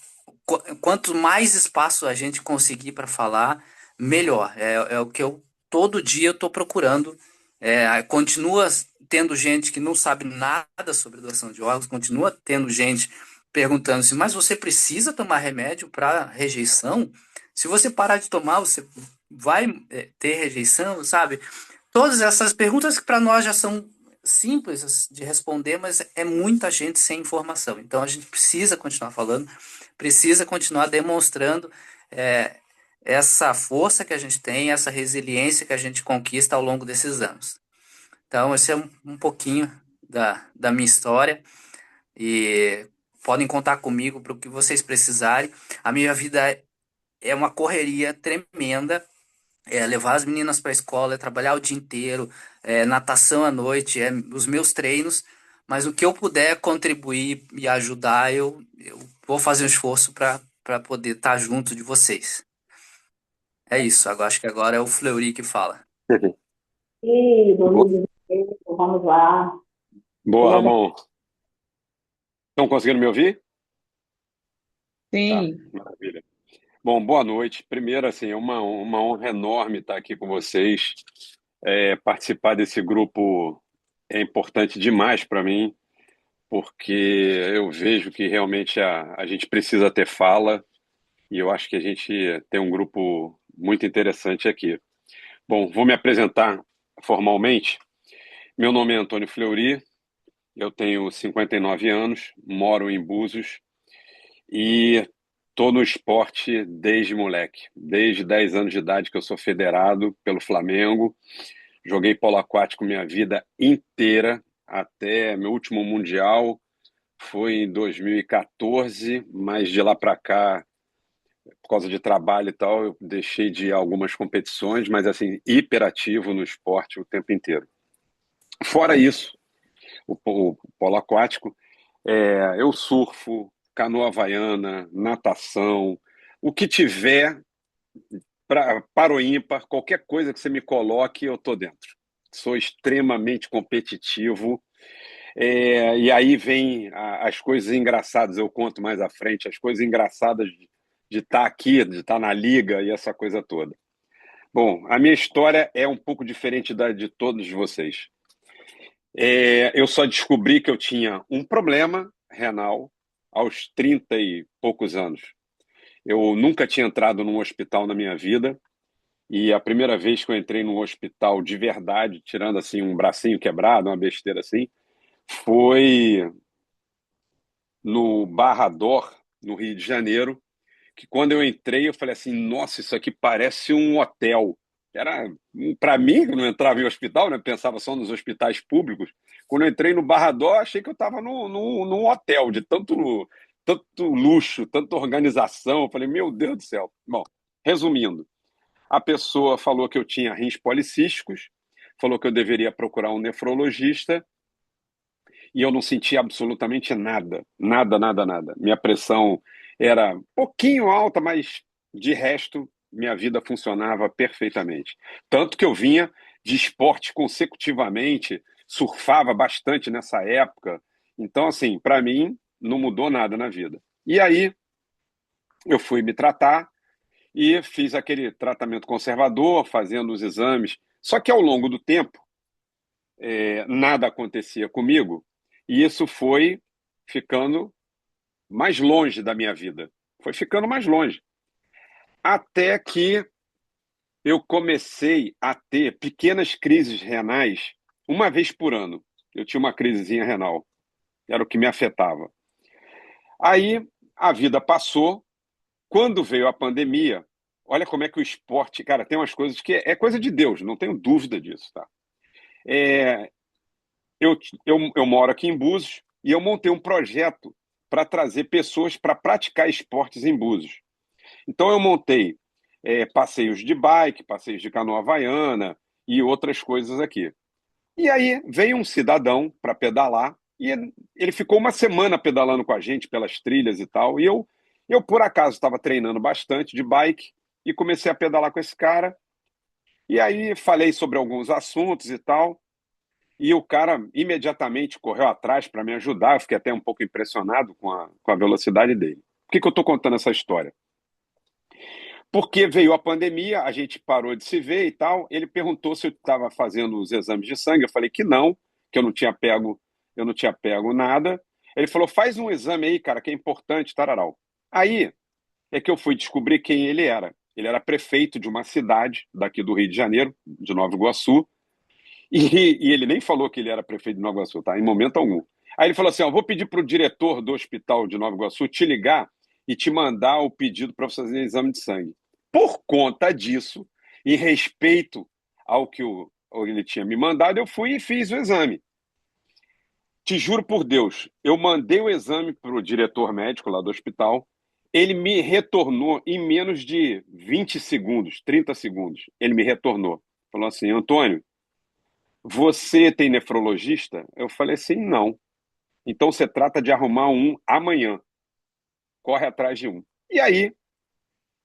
quanto mais espaço a gente conseguir para falar, melhor. É o que eu todo dia eu estou procurando. Continua tendo gente que não sabe nada sobre doação de órgãos, continua tendo gente perguntando assim, mas você precisa tomar remédio para rejeição? Se você parar de tomar, você vai ter rejeição, sabe? Todas essas perguntas que para nós já são simples de responder, mas é muita gente sem informação. Então a gente precisa continuar falando, precisa continuar demonstrando é, essa força que a gente tem, essa resiliência que a gente conquista ao longo desses anos. Então, esse é um pouquinho da minha história e podem contar comigo para o que vocês precisarem. A minha vida é uma correria tremenda, levar as meninas para a escola, trabalhar o dia inteiro, natação à noite, os meus treinos, mas o que eu puder contribuir e ajudar, eu vou fazer um esforço para poder estar junto de vocês. É isso, agora acho que agora é o Fleury que fala. E Bo- do vamos lá. Boa, Seja bem- Ramon. Estão conseguindo me ouvir? Tá, Sim. maravilha. Bom, boa noite. Primeiro, assim, é uma honra enorme estar aqui com vocês. Participar desse grupo é importante demais para mim, porque eu vejo que realmente a gente precisa ter fala e eu acho que a gente tem um grupo muito interessante aqui. Bom, vou me apresentar formalmente. Meu nome é Antônio Fleury, eu tenho 59 anos, moro em Búzios e estou no esporte desde moleque. Desde 10 anos de idade que eu sou federado pelo Flamengo. Joguei polo aquático minha vida inteira, até meu último mundial foi em 2014, mas de lá para cá, por causa de trabalho e tal, eu deixei de ir a algumas competições, mas assim, hiperativo no esporte o tempo inteiro. Fora isso, o polo aquático, eu surfo, canoa havaiana, natação, o que tiver para o ímpar, qualquer coisa que você me coloque, eu tô dentro. Sou extremamente competitivo. E aí vem as coisas engraçadas, eu conto mais à frente, as coisas engraçadas de estar aqui, de estar na liga e essa coisa toda. Bom, a minha história é um pouco diferente da de todos vocês. Eu só descobri que eu tinha um problema renal aos 30 e poucos anos. Eu nunca tinha entrado num hospital na minha vida e a primeira vez que eu entrei num hospital de verdade, tirando assim um bracinho quebrado, uma besteira assim, foi no Barra d'Or, no Rio de Janeiro, que quando eu entrei eu falei assim, nossa, isso aqui parece um hotel. Era para mim, que não entrava em hospital, né? Pensava só nos hospitais públicos. Quando eu entrei no Barra d'Or, achei que eu estava num hotel de tanto luxo, tanta organização. Eu falei, meu Deus do céu. Bom, resumindo, a pessoa falou que eu tinha rins policísticos, falou que eu deveria procurar um nefrologista e eu não sentia absolutamente nada, nada, nada, nada. Minha pressão era um pouquinho alta, mas de resto, minha vida funcionava perfeitamente. Tanto que eu vinha de esporte consecutivamente, surfava bastante nessa época. Então, assim, para mim, não mudou nada na vida. E aí, eu fui me tratar e fiz aquele tratamento conservador, fazendo os exames. Só que ao longo do tempo, nada acontecia comigo, e isso foi ficando mais longe da minha vida. Foi ficando mais longe. Até que eu comecei a ter pequenas crises renais uma vez por ano. Eu tinha uma crisezinha renal. Era o que me afetava. Aí a vida passou. Quando veio a pandemia, olha como é que o esporte, cara, tem umas coisas que é coisa de Deus, não tenho dúvida disso, tá? É, eu moro aqui em Búzios e eu montei um projeto para trazer pessoas para praticar esportes em Búzios. Então eu montei passeios de bike, passeios de canoa havaiana e outras coisas aqui. E aí veio um cidadão para pedalar e ele ficou uma semana pedalando com a gente pelas trilhas e tal. E eu por acaso, estava treinando bastante de bike e comecei a pedalar com esse cara. E aí falei sobre alguns assuntos e tal. E o cara imediatamente correu atrás para me ajudar. Eu fiquei até um pouco impressionado com a velocidade dele. Por que eu estou contando essa história? Porque veio a pandemia, a gente parou de se ver e tal. Ele perguntou se eu estava fazendo os exames de sangue. Eu falei que não, que eu não tinha pego nada. Ele falou: faz um exame aí, cara, que é importante, tararau. Aí é que eu fui descobrir quem ele era. Ele era prefeito de uma cidade daqui do Rio de Janeiro, de Nova Iguaçu, e ele nem falou que ele era prefeito de Nova Iguaçu, tá? Em momento algum. Aí ele falou assim: ó, vou pedir para o diretor do hospital de Nova Iguaçu te ligar e te mandar o pedido para você fazer exame de sangue. Por conta disso, em respeito ao que ele tinha me mandado, eu fui e fiz o exame. Te juro por Deus, eu mandei o exame para o diretor médico lá do hospital, ele me retornou em menos de 20 segundos, 30 segundos. Ele me retornou. Falou assim: Antônio, você tem nefrologista? Eu falei assim: não. Então você trata de arrumar um amanhã. Corre atrás de um. E aí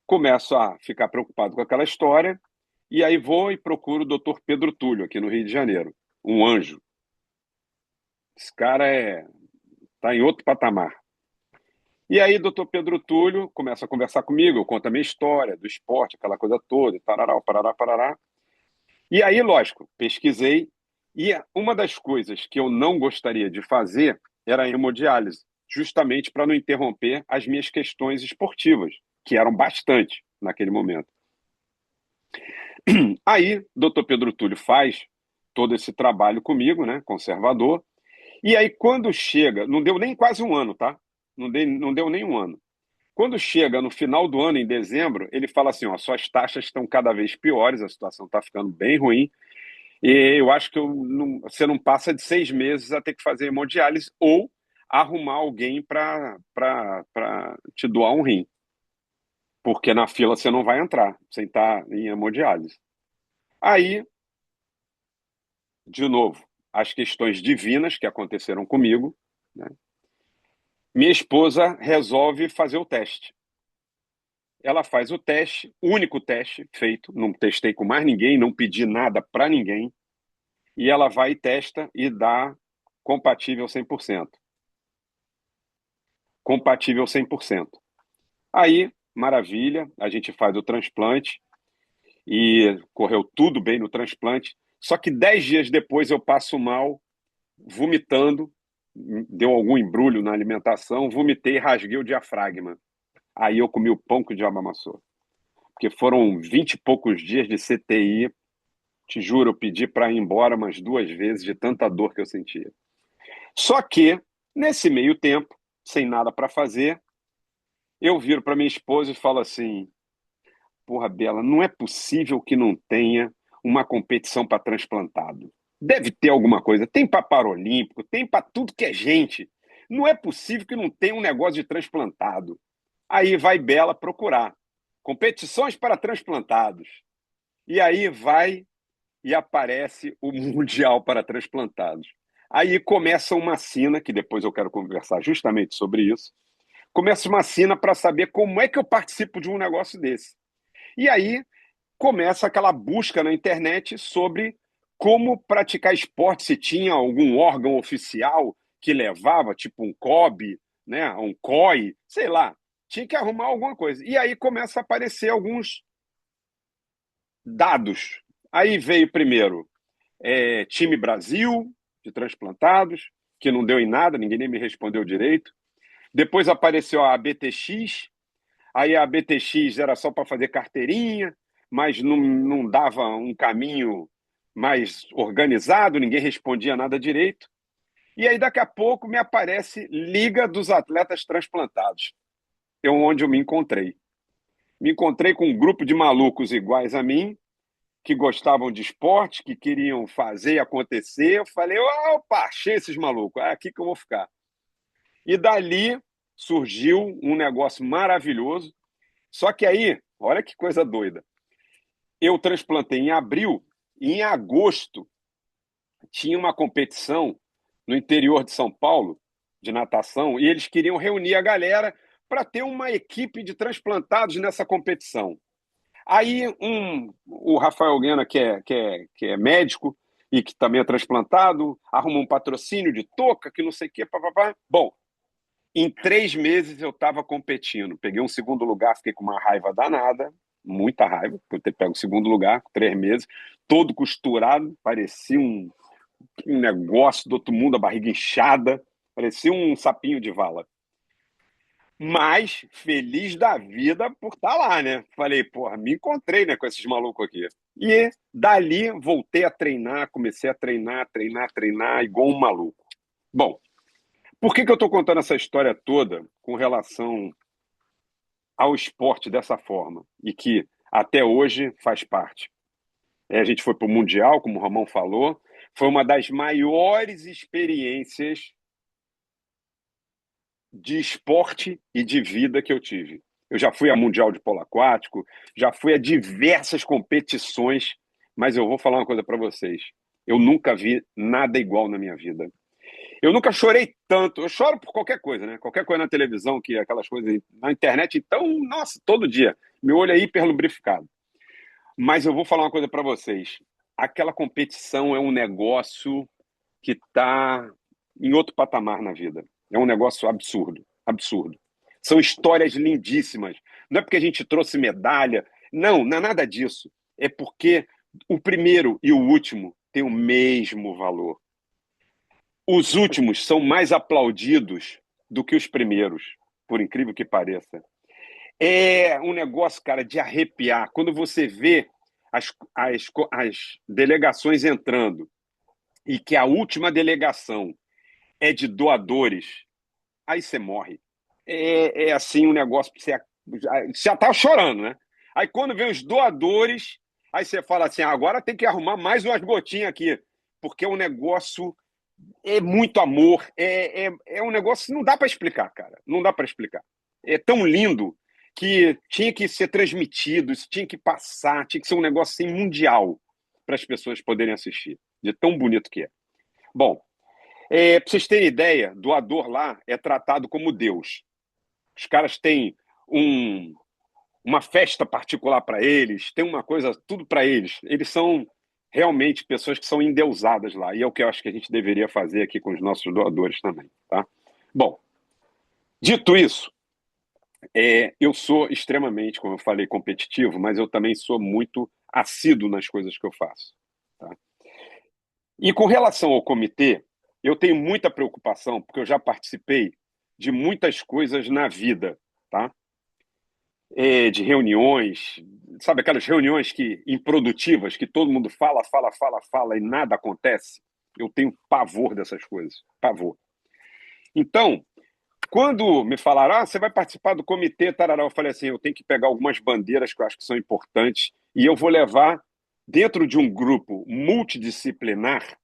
começo a ficar preocupado com aquela história, e aí vou e procuro o doutor Pedro Túlio, aqui no Rio de Janeiro. Um anjo. Esse cara tá em outro patamar. E aí, doutor Pedro Túlio começa a conversar comigo, eu conto a minha história do esporte, aquela coisa toda, e tarará, parará, parará. E aí, lógico, pesquisei, e uma das coisas que eu não gostaria de fazer era a hemodiálise, justamente para não interromper as minhas questões esportivas, que eram bastante naquele momento. Aí, doutor Pedro Túlio faz todo esse trabalho comigo, né, conservador, e aí quando chega, não deu nem quase um ano, tá? Não deu nem um ano. Quando chega no final do ano, em dezembro, ele fala assim: ó, suas taxas estão cada vez piores, a situação está ficando bem ruim, e eu acho que você não passa de 6 meses a ter que fazer hemodiálise ou arrumar alguém para te doar um rim, porque na fila você não vai entrar sem estar em hemodiálise. Aí, de novo, as questões divinas que aconteceram comigo, né? Minha esposa resolve fazer o teste. Ela faz o teste, o único teste feito, não testei com mais ninguém, não pedi nada para ninguém, e ela vai e testa e dá compatível 100%. Compatível 100%. Aí, maravilha, a gente faz o transplante e correu tudo bem no transplante, só que 10 dias depois eu passo mal, vomitando, deu algum embrulho na alimentação, vomitei e rasguei o diafragma. Aí eu comi o pão que o diabo amassou. Porque foram 20 e poucos dias de CTI. Te juro, eu pedi para ir embora umas 2 vezes de tanta dor que eu sentia. Só que, nesse meio tempo, sem nada para fazer, eu viro para minha esposa e falo assim: porra, Bela, não é possível que não tenha uma competição para transplantado. Deve ter alguma coisa. Tem para paralímpico, tem para tudo que é gente. Não é possível que não tenha um negócio de transplantado. Aí vai Bela procurar competições para transplantados. E aí vai e aparece o Mundial para Transplantados. Aí começa uma sina, que depois eu quero conversar justamente sobre isso. Começa uma sina para saber como é que eu participo de um negócio desse. E aí começa aquela busca na internet sobre como praticar esporte, se tinha algum órgão oficial que levava, tipo um COB, né, um COI, sei lá. Tinha que arrumar alguma coisa. E aí começa a aparecer alguns dados. Aí veio primeiro Time Brasil, de transplantados, que não deu em nada, ninguém nem me respondeu direito. Depois apareceu a BTX, aí a BTX era só para fazer carteirinha, mas não dava um caminho mais organizado, ninguém respondia nada direito. E aí, daqui a pouco, me aparece Liga dos Atletas Transplantados, onde eu me encontrei. Me encontrei com um grupo de malucos iguais a mim, que gostavam de esporte, que queriam fazer acontecer. Eu falei, opa, achei esses malucos, é aqui que eu vou ficar. E dali surgiu um negócio maravilhoso. Só que aí, olha que coisa doida. Eu transplantei em abril, e em agosto tinha uma competição no interior de São Paulo, de natação, e eles queriam reunir a galera para ter uma equipe de transplantados nessa competição. Aí o Rafael Guena, que é médico e que também é transplantado, arrumou um patrocínio de touca, que não sei o quê, papapá. Bom, em 3 meses eu estava competindo. Peguei um segundo lugar, fiquei com uma raiva danada, muita raiva, por ter pego o segundo lugar, 3 meses, todo costurado, parecia um negócio do outro mundo, a barriga inchada, parecia um sapinho de vala. Mas feliz da vida por estar lá, né? Falei, porra, me encontrei, né, com esses malucos aqui. E dali voltei a treinar, comecei a treinar, igual um maluco. Bom, por que eu estou contando essa história toda com relação ao esporte dessa forma? E que até hoje faz parte. A gente foi para o Mundial, como o Ramon falou, foi uma das maiores experiências de esporte e de vida que eu tive. Eu já fui a Mundial de Polo Aquático, já fui a diversas competições, mas eu vou falar uma coisa para vocês. Eu nunca vi nada igual na minha vida. Eu nunca chorei tanto. Eu choro por qualquer coisa, né? Qualquer coisa na televisão, que aquelas coisas na internet, então, nossa, todo dia. Meu olho é hiper lubrificado. Mas eu vou falar uma coisa para vocês. Aquela competição é um negócio que está em outro patamar na vida. É um negócio absurdo, absurdo. São histórias lindíssimas. Não é porque a gente trouxe medalha, não é nada disso. É porque o primeiro e o último têm o mesmo valor. Os últimos são mais aplaudidos do que os primeiros, por incrível que pareça. É um negócio, cara, de arrepiar. Quando você vê as delegações entrando e que a última delegação é de doadores, aí você morre. É assim um negócio que você já tá chorando, né? Aí quando vem os doadores, aí você fala assim, agora tem que arrumar mais umas gotinhas aqui, porque é um negócio, é muito amor, é um negócio que não dá para explicar, cara. Não dá para explicar. É tão lindo que tinha que ser transmitido, isso tinha que passar, tinha que ser um negócio assim, mundial para as pessoas poderem assistir, de tão bonito que é. Bom, para vocês terem ideia, doador lá é tratado como Deus. Os caras têm uma festa particular para eles, tem uma coisa, tudo para eles. Eles são realmente pessoas que são endeusadas lá, e é o que eu acho que a gente deveria fazer aqui com os nossos doadores também, tá? Bom, dito isso, eu sou extremamente, como eu falei, competitivo, mas eu também sou muito assíduo nas coisas que eu faço, tá? E com relação ao comitê, eu tenho muita preocupação, porque eu já participei de muitas coisas na vida, tá? De reuniões, sabe aquelas reuniões improdutivas, que todo mundo fala e nada acontece? Eu tenho pavor dessas coisas, pavor. Então, quando me falaram, você vai participar do comitê, tarará, eu falei assim, eu tenho que pegar algumas bandeiras que eu acho que são importantes e eu vou levar dentro de um grupo multidisciplinar,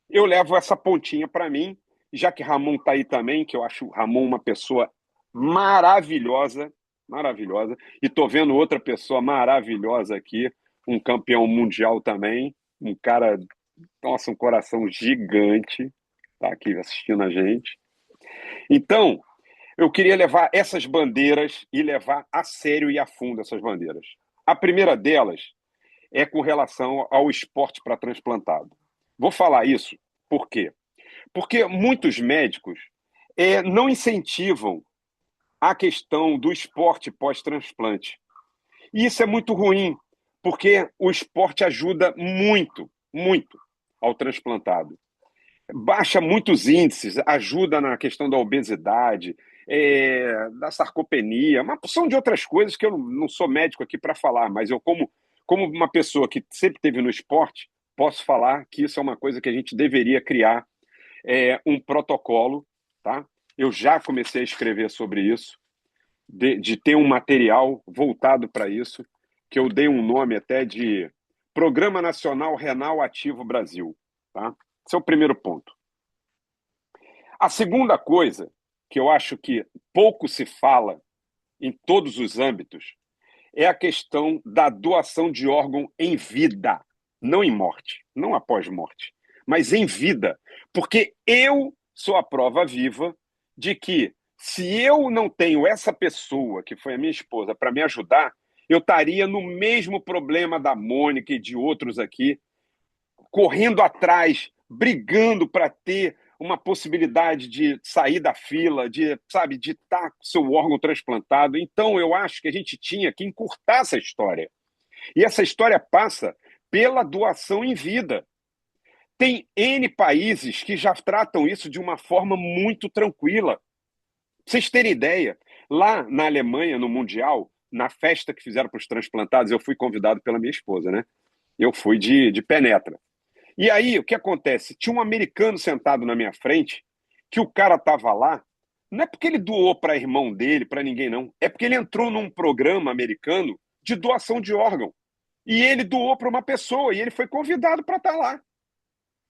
eu levo essa pontinha para mim, já que Ramon está aí também, que eu acho o Ramon uma pessoa maravilhosa, maravilhosa, e estou vendo outra pessoa maravilhosa aqui, um campeão mundial também, um cara, nossa, um coração gigante, tá aqui assistindo a gente. Então, eu queria levar essas bandeiras e levar a sério e a fundo essas bandeiras. A primeira delas é com relação ao esporte para transplantado. Vou falar isso por quê? Porque muitos médicos não incentivam a questão do esporte pós-transplante. E isso é muito ruim, porque o esporte ajuda muito, muito ao transplantado. Baixa muitos índices, ajuda na questão da obesidade, da sarcopenia, uma porção de outras coisas que eu não sou médico aqui para falar, mas eu, como uma pessoa que sempre esteve no esporte, posso falar que isso é uma coisa que a gente deveria criar um protocolo, tá? Eu já comecei a escrever sobre isso, de ter um material voltado para isso, que eu dei um nome até de Programa Nacional Renal Ativo Brasil, tá? Esse é o primeiro ponto. A segunda coisa, que eu acho que pouco se fala em todos os âmbitos, é a questão da doação de órgão em vida, não em morte, não após morte, mas em vida. Porque eu sou a prova viva de que, se eu não tenho essa pessoa, que foi a minha esposa, para me ajudar, eu estaria no mesmo problema da Mônica e de outros aqui, correndo atrás, brigando para ter uma possibilidade de sair da fila, de, sabe, de estar com seu órgão transplantado. Então, eu acho que a gente tinha que encurtar essa história. E essa história passa pela doação em vida. Tem N países que já tratam isso de uma forma muito tranquila. Pra vocês terem ideia, lá na Alemanha, no Mundial, na festa que fizeram para os transplantados, eu fui convidado pela minha esposa, né? Eu fui de penetra. E aí, o que acontece? Tinha um americano sentado na minha frente, que o cara estava lá, não é porque ele doou para irmão dele, para ninguém, não. É porque ele entrou num programa americano de doação de órgão. E ele doou para uma pessoa, e ele foi convidado para estar lá.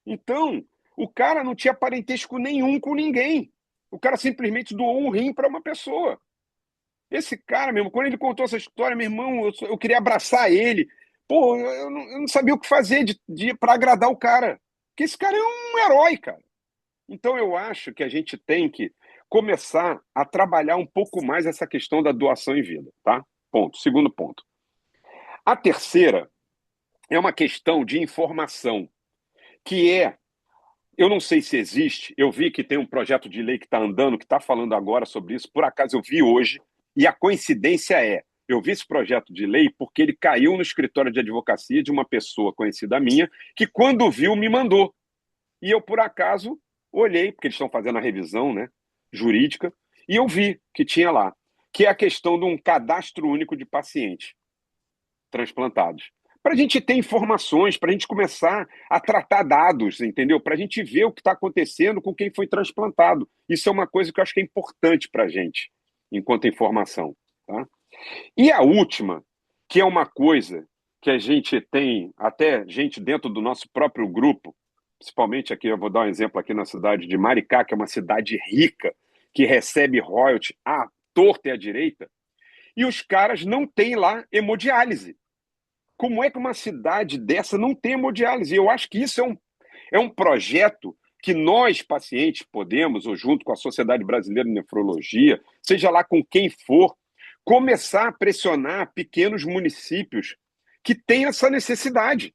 Então, o cara não tinha parentesco nenhum com ninguém. O cara simplesmente doou um rim para uma pessoa. Esse cara, mesmo, quando ele contou essa história, meu irmão, eu queria abraçar ele. Pô, eu não sabia o que fazer para agradar o cara. Porque esse cara é um herói, cara. Então, eu acho que a gente tem que começar a trabalhar um pouco mais essa questão da doação em vida, tá? Ponto. Segundo ponto. A terceira é uma questão de informação, que eu não sei se existe, eu vi que tem um projeto de lei que está andando, que está falando agora sobre isso, por acaso eu vi hoje, e a coincidência eu vi esse projeto de lei porque ele caiu no escritório de advocacia de uma pessoa conhecida minha, que quando viu me mandou. E eu, por acaso, olhei, porque eles estão fazendo a revisão, né, jurídica, e eu vi que tinha lá, que é a questão de um cadastro único de pacientes transplantados. Para a gente ter informações, para a gente começar a tratar dados, entendeu? Para a gente ver o que está acontecendo com quem foi transplantado. Isso é uma coisa que eu acho que é importante para a gente, enquanto informação. Tá? E a última, que é uma coisa que a gente tem, até gente dentro do nosso próprio grupo, principalmente aqui, eu vou dar um exemplo aqui na cidade de Maricá, que é uma cidade rica, que recebe royalty à torta e à direita, e os caras não têm lá hemodiálise. Como é que uma cidade dessa não tem hemodiálise? Eu acho que isso é um projeto que nós, pacientes, podemos, ou junto com a Sociedade Brasileira de Nefrologia, seja lá com quem for, começar a pressionar pequenos municípios que têm essa necessidade,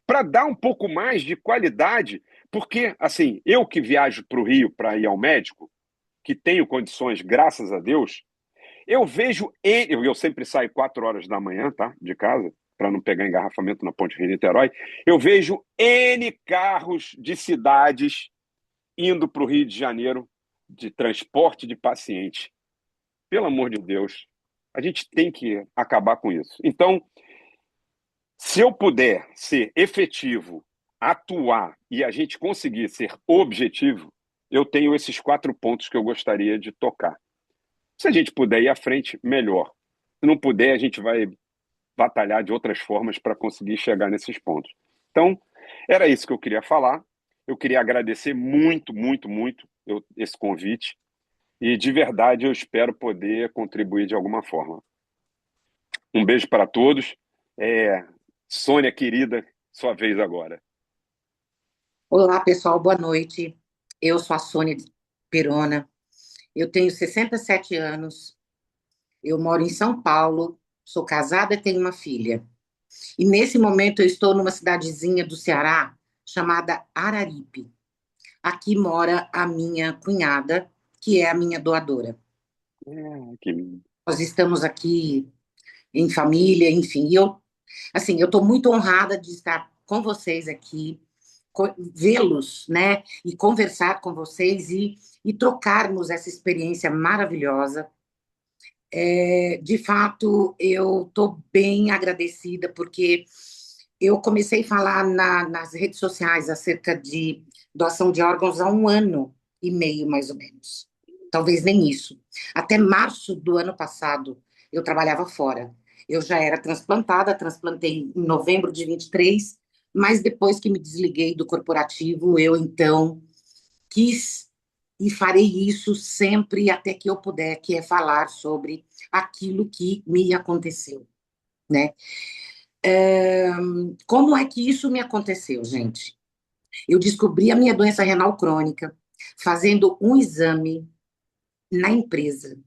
para dar um pouco mais de qualidade, porque, assim, eu que viajo para o Rio para ir ao médico, que tenho condições, graças a Deus, eu vejo, eu sempre saio 4 horas da manhã, tá, de casa, para não pegar engarrafamento na Ponte Rio-Niterói, eu vejo N carros de cidades indo para o Rio de Janeiro de transporte de paciente. Pelo amor de Deus, a gente tem que acabar com isso. Então, se eu puder ser efetivo, atuar e a gente conseguir ser objetivo, eu tenho esses 4 pontos que eu gostaria de tocar. Se a gente puder ir à frente, melhor. Se não puder, a gente vai batalhar de outras formas para conseguir chegar nesses pontos. Então, era isso que eu queria falar. Eu queria agradecer muito, muito, muito esse convite. E, de verdade, eu espero poder contribuir de alguma forma. Um beijo para todos. Sônia, querida, sua vez agora. Olá, pessoal, boa noite. Eu sou a Sônia Perona. Eu tenho 67 anos. Eu moro em São Paulo. Sou casada e tenho uma filha. E nesse momento eu estou numa cidadezinha do Ceará chamada Araripe. Aqui mora a minha cunhada, que é a minha doadora. Que lindo. Nós estamos aqui em família, enfim. E eu estou muito honrada de estar com vocês aqui, vê-los, né? E conversar com vocês e trocarmos essa experiência maravilhosa. De fato, eu estou bem agradecida, porque Eu comecei a falar nas redes sociais acerca de doação de órgãos há 1 ano e meio, mais ou menos. Talvez nem isso. Até março do ano passado, eu trabalhava fora. Eu já era transplantada, transplantei em novembro de 23, mas depois que me desliguei do corporativo, eu então quis e farei isso sempre até que eu puder, que é falar sobre aquilo que me aconteceu, né? Como é que isso me aconteceu, gente? Eu descobri a minha doença renal crônica fazendo um exame na empresa.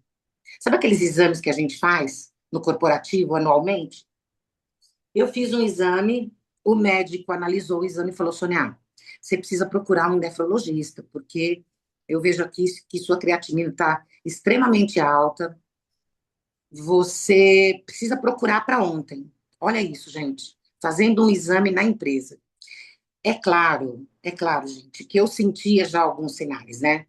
Sabe aqueles exames que a gente faz no corporativo anualmente? Eu fiz um exame, o médico analisou o exame e falou: Sônia, você precisa procurar um nefrologista, porque eu vejo aqui que sua creatinina está extremamente alta, você precisa procurar para ontem. Olha isso, gente, fazendo um exame na empresa. É claro, gente, que eu sentia já alguns sinais, né?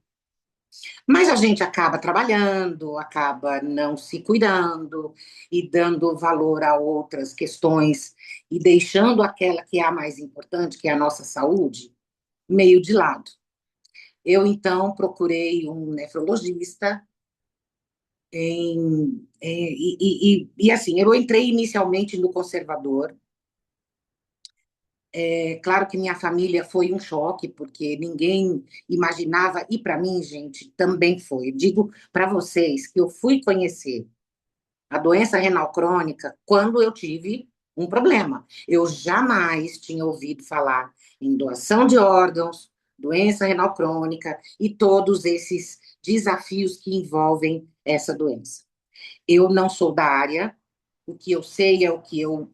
Mas a gente acaba trabalhando, acaba não se cuidando e dando valor a outras questões e deixando aquela que é a mais importante, que é a nossa saúde, meio de lado. Eu, então, procurei um nefrologista assim, eu entrei inicialmente no conservador. É claro que minha família foi um choque, porque ninguém imaginava, e para mim, gente, também foi. Eu digo para vocês que eu fui conhecer a doença renal crônica quando eu tive um problema. Eu jamais tinha ouvido falar em doação de órgãos, doença renal crônica e todos esses desafios que envolvem essa doença. Eu não sou da área, o que eu sei é o que eu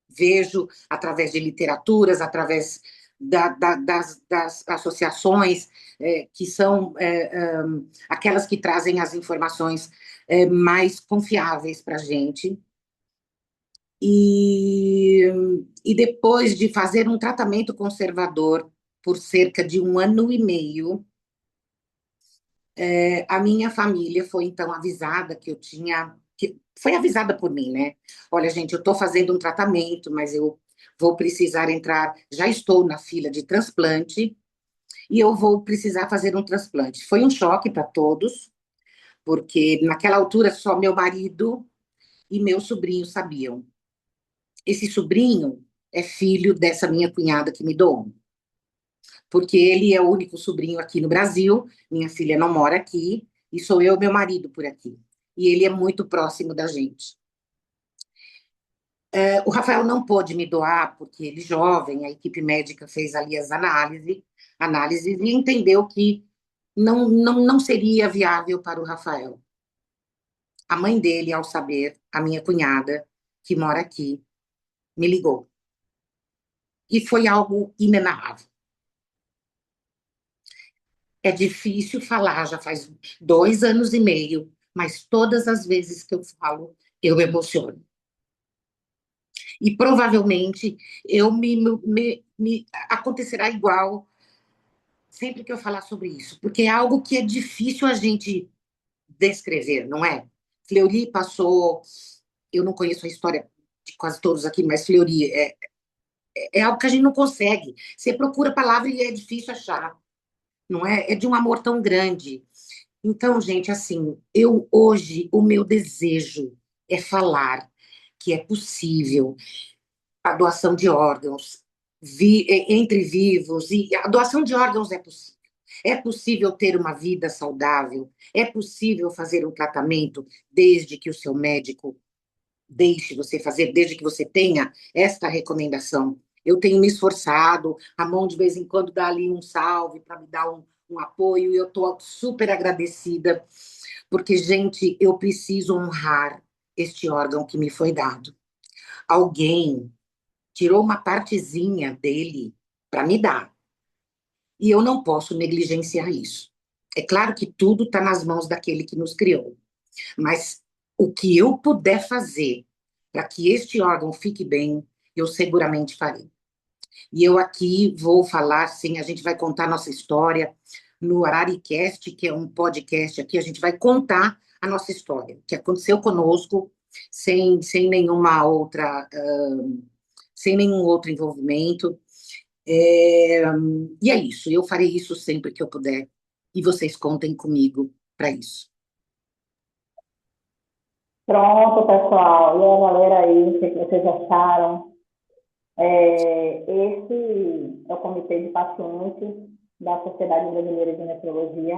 vejo através de literaturas, através das associações, que são aquelas que trazem as informações mais confiáveis para a gente. E depois de fazer um tratamento conservador por cerca de 1 ano e meio, a minha família foi então avisada que eu tinha, que foi avisada por mim, né? Olha, gente, eu estou fazendo um tratamento, mas eu vou precisar entrar, já estou na fila de transplante e eu vou precisar fazer um transplante. Foi um choque para todos, porque naquela altura só meu marido e meu sobrinho sabiam. Esse sobrinho é filho dessa minha cunhada que me doou, porque ele é o único sobrinho aqui no Brasil, minha filha não mora aqui, e sou eu e meu marido por aqui. E ele é muito próximo da gente. O Rafael não pôde me doar, porque ele é jovem, a equipe médica fez ali as análises e entendeu que não seria viável para o Rafael. A mãe dele, ao saber, a minha cunhada, que mora aqui, me ligou. E foi algo inenarrável. É difícil falar, já faz 2 anos e meio, mas todas as vezes que eu falo, eu me emociono. E provavelmente acontecerá igual sempre que eu falar sobre isso, porque é algo que é difícil a gente descrever, não é? Fleury passou, eu não conheço a história de quase todos aqui, mas Fleury é algo que a gente não consegue. Você procura a palavra e é difícil achar, não é? É de um amor tão grande. Então, gente, assim, eu hoje, o meu desejo é falar que é possível a doação de órgãos entre vivos, e a doação de órgãos é possível. É possível ter uma vida saudável, é possível fazer um tratamento desde que o seu médico deixe você fazer, desde que você tenha esta recomendação. Eu tenho me esforçado, a mão de vez em quando dá ali um salve para me dar um apoio, e eu estou super agradecida, porque, gente, eu preciso honrar este órgão que me foi dado. Alguém tirou uma partezinha dele para me dar, e eu não posso negligenciar isso. É claro que tudo está nas mãos daquele que nos criou, mas o que eu puder fazer para que este órgão fique bem, eu seguramente farei. E eu aqui vou falar, sim, a gente vai contar nossa história no Araricast, que é um podcast aqui, a gente vai contar a nossa história, que aconteceu conosco, sem nenhuma outra sem nenhum outro envolvimento. E é isso, eu farei isso sempre que eu puder. E vocês contem comigo para isso. Pronto, pessoal. E a galera aí, o que vocês acharam? Esse é o Comitê de Pacientes da Sociedade Brasileira de Nefrologia,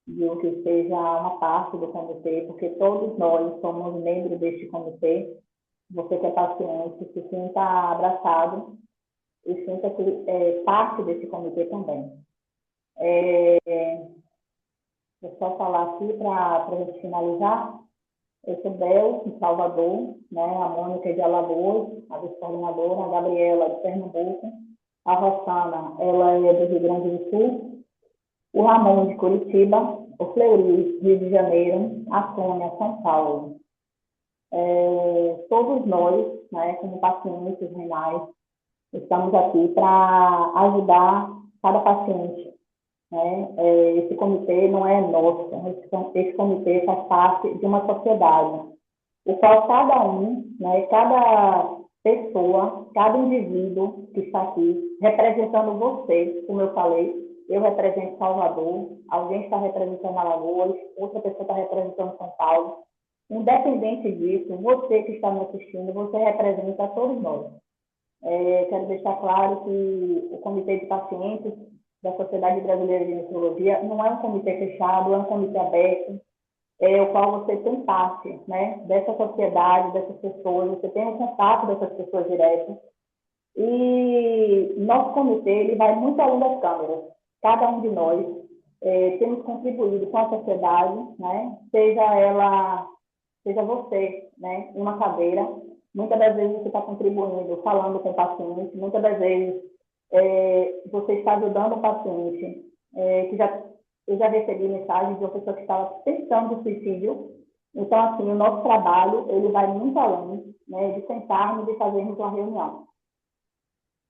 e o que seja uma parte do comitê, porque todos nós somos membros deste comitê. Você que é paciente, se sinta abraçado e sinta que é parte desse comitê também. Vou só falar aqui para a gente finalizar. Eu sou Bel, de Salvador, né? A Mônica é de Alagoas, a vice-coordenadora, a Gabriela de Pernambuco, a Rossana, ela é do Rio Grande do Sul, o Ramon de Curitiba, o Fleury, Rio de Janeiro, a Sônia, São Paulo. Todos nós, né, como pacientes renais, estamos aqui para ajudar cada paciente. Né? Esse comitê não é nosso, esse comitê faz parte de uma sociedade, o qual cada um, né, cada pessoa, cada indivíduo que está aqui, representando você, como eu falei, eu represento Salvador, alguém está representando Alagoas, outra pessoa está representando São Paulo. Independente disso, você que está me assistindo, você representa todos nós. Quero deixar claro que o Comitê de Pacientes da Sociedade Brasileira de Nefrologia não é um comitê fechado, é um comitê aberto, o qual você tem parte, né, dessa sociedade, dessas pessoas, você tem o contato dessas pessoas direto. E nosso comitê ele vai muito além das câmeras. Cada um de nós temos contribuído com a sociedade, né, seja você, né, em uma cadeira. Muitas das vezes você está contribuindo, falando com o paciente, muitas das vezes você está ajudando o paciente, eu já recebi mensagem de uma pessoa que estava pensando em suicídio. Então, assim, o nosso trabalho, ele vai muito além, né, de sentarmos e fazermos uma reunião.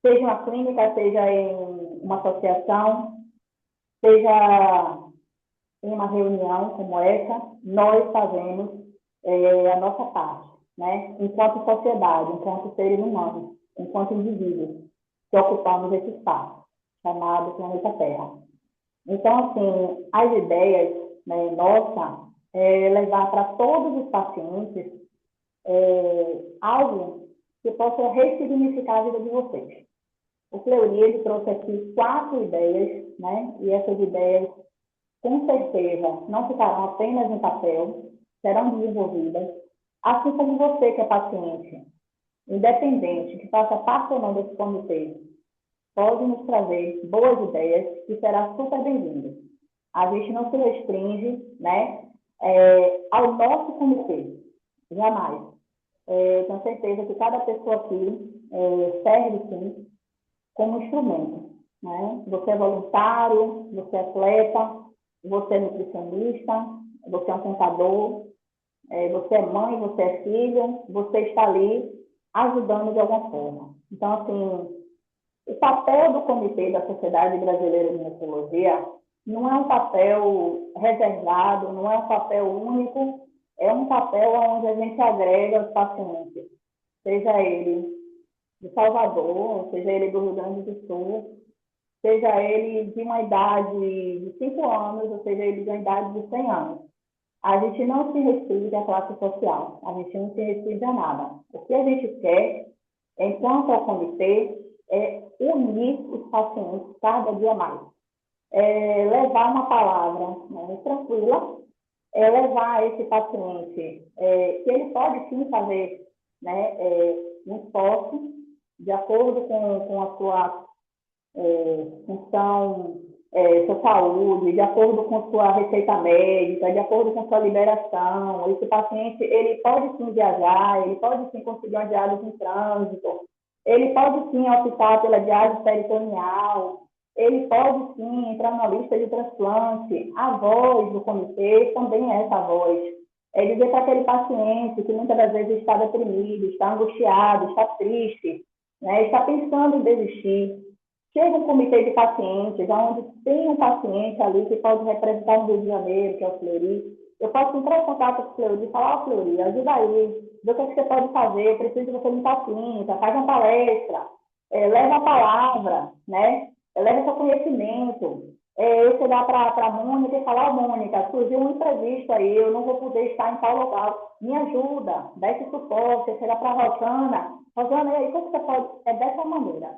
Seja uma clínica, seja em uma associação, seja em uma reunião como essa, nós fazemos a nossa parte, né, enquanto sociedade, enquanto seres humanos, enquanto indivíduos, que ocupamos esse espaço, chamado planeta Terra. Então, assim, as ideias, né, nossa, levar para todos os pacientes algo que possa ressignificar a vida de vocês. O Fleury, ele trouxe aqui 4 ideias, né, e essas ideias, com certeza, não ficarão apenas em papel, serão desenvolvidas, assim como você que é paciente, independente, que faça parte ou não desse comitê, pode nos trazer boas ideias, que será super bem-vindo. A gente não se restringe, né, ao nosso comitê, jamais. Tenho certeza que cada pessoa aqui serve, sim, como instrumento. Né? Você é voluntário, você é atleta, você é nutricionista, você é um contador, você é mãe, você é filho, você está ali ajudando de alguma forma. Então, assim, o papel do Comitê da Sociedade Brasileira de Nefrologia não é um papel reservado, não é um papel único, é um papel onde a gente agrega os pacientes, seja ele de Salvador, seja ele do Rio Grande do Sul, seja ele de uma idade de 5 anos, ou seja ele de uma idade de 100 anos. A gente não se restringe à classe social, a gente não se restringe a nada. O que a gente quer, enquanto ao comitê, é unir os pacientes cada dia mais. Levar uma palavra, né, tranquila, levar a esse paciente que ele pode sim fazer, né, um esforço de acordo com a sua função, sua saúde, de acordo com sua receita médica, de acordo com sua liberação. Esse paciente, ele pode sim viajar, ele pode sim conseguir uma diálise em trânsito, ele pode sim optar pela diálise peritoneal, ele pode sim entrar na lista de transplante. A voz do comitê também é essa voz. É dizer para aquele paciente que muitas das vezes está deprimido, está angustiado, está triste, né, está pensando em desistir. Chega um comitê de pacientes, onde tem um paciente ali que pode representar no Rio de Janeiro, que é o Fleury. Eu posso entrar em contato com o Fleury e falar, Fleury, ajuda aí, vê o que você pode fazer, eu preciso que você me paciência, faz uma palestra, leva a palavra, né? Leva seu conhecimento. Eu chegar para a Mônica e falar, Mônica, surgiu um imprevisto aí, eu não vou poder estar em tal local, me ajuda, dá esse suporte. Eu chegar para a Rosana, e aí, como você pode? É dessa maneira.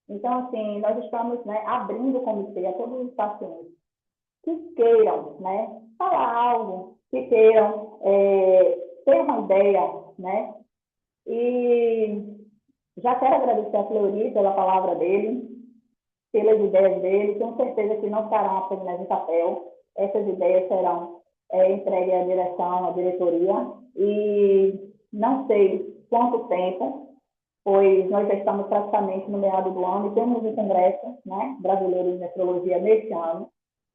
Então, assim, nós estamos, né, abrindo o comitê a todos os pacientes que queiram, né, falar algo, que queiram ter uma ideia, né? E já quero agradecer a Fleury pela palavra dele, pelas ideias dele. Tenho certeza que não ficarão apenas em papel. Essas ideias serão entregues à direção, à diretoria. E não sei quanto tempo, pois nós já estamos praticamente no meado do ano e temos um congresso, né, brasileiro de nefrologia neste ano,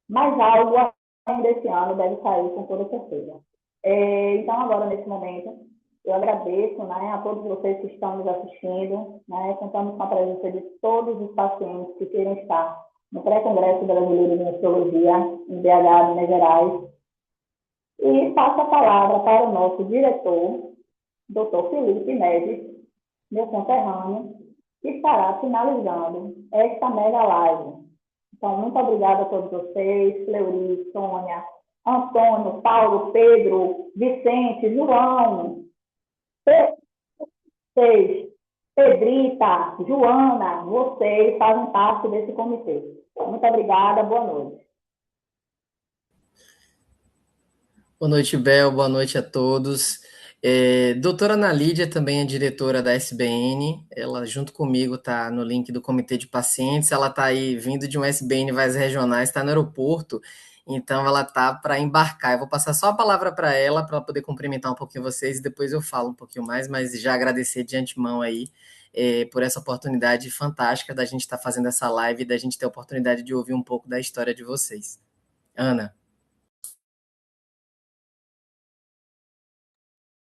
mas algo ainda esse ano deve sair com toda certeza. Então, agora, nesse momento, eu agradeço, né, a todos vocês que estão nos assistindo, né, contamos com a presença de todos os pacientes que queiram estar no pré-congresso brasileiro de nefrologia, em BH, Minas Gerais. E passo a palavra para o nosso diretor, Dr. Felipe Neves, meu conterrâneo, que estará finalizando esta mega live. Então, muito obrigada a todos vocês, Fleury, Sônia, Antônio, Paulo, Pedro, Vicente, João, vocês, Pedrita, Joana, vocês fazem parte desse comitê. Muito obrigada, boa noite. Boa noite, Bel, boa noite a todos. Doutora Ana Lídia também é diretora da SBN, ela junto comigo está no link do Comitê de Pacientes, ela está aí vindo de um SBN Vais Regionais, está no aeroporto, então ela está para embarcar. Eu vou passar só a palavra para ela poder cumprimentar um pouquinho vocês e depois eu falo um pouquinho mais, mas já agradecer de antemão aí por essa oportunidade fantástica da gente estar fazendo essa live e da gente ter a oportunidade de ouvir um pouco da história de vocês. Ana.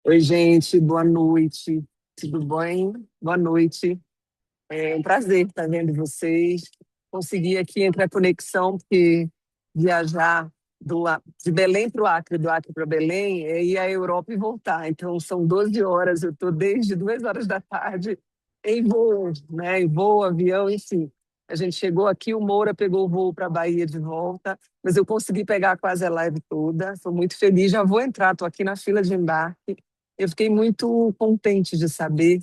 Oi, gente, boa noite. Tudo bem? Boa noite. É um prazer estar vendo vocês. Consegui aqui entrar a conexão, porque viajar de Belém para o Acre, do Acre para Belém, é ir à Europa e voltar. Então, são 12 horas, eu estou desde 2 horas da tarde em voo, né? Em voo, avião, enfim. A gente chegou aqui, o Moura pegou o voo para a Bahia de volta, mas eu consegui pegar quase a live toda. Estou muito feliz, já vou entrar, estou aqui na fila de embarque. Eu fiquei muito contente de saber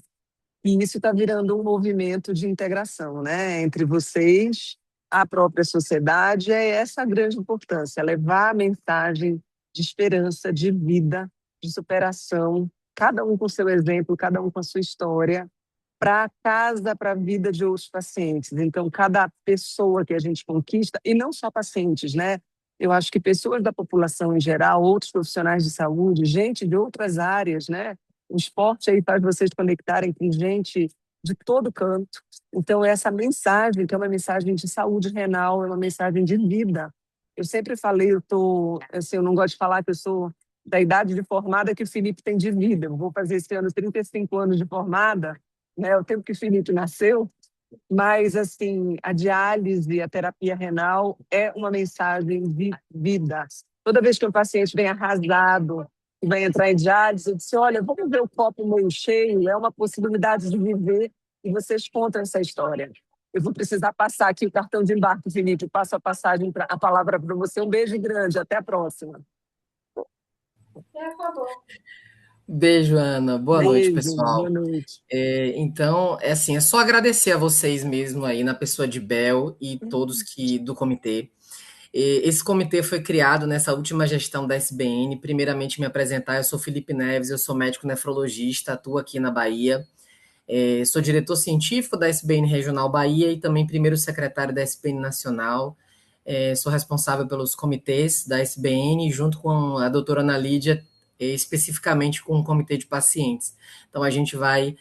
que isso está virando um movimento de integração, né, entre vocês, a própria sociedade. É essa a grande importância, levar a mensagem de esperança, de vida, de superação, cada um com seu exemplo, cada um com a sua história, para casa, para a vida de outros pacientes. Então, cada pessoa que a gente conquista, e não só pacientes, né? Eu acho que pessoas da população em geral, outros profissionais de saúde, gente de outras áreas, né? O esporte aí faz vocês conectarem com gente de todo canto. Então, essa mensagem, que é uma mensagem de saúde renal, é uma mensagem de vida. Eu sempre falei, eu não gosto de falar que eu sou da idade de formada que o Felipe tem de vida. Eu vou fazer esse ano 35 anos de formada, né? O tempo que o Felipe nasceu. Mas, assim, a diálise, a terapia renal é uma mensagem de vida. Toda vez que um paciente vem arrasado e vai entrar em diálise, eu disse, olha, vamos ver o copo meio cheio, é uma possibilidade de viver, e vocês contam essa história. Eu vou precisar passar aqui o cartão de embarque, Felipe, passo a palavra para você. Um beijo grande, até a próxima. Beijo, Ana. Boa noite, pessoal. Boa noite. Então, assim, é só agradecer a vocês mesmo aí, na pessoa de Bel e todos do comitê. Esse comitê foi criado nessa última gestão da SBN. Primeiramente, me apresentar, eu sou Felipe Neves, eu sou médico nefrologista, atuo aqui na Bahia. Sou diretor científico da SBN Regional Bahia e também primeiro secretário da SBN Nacional. Sou responsável pelos comitês da SBN, junto com a doutora Ana Lídia, especificamente com o comitê de pacientes. Então, a gente vai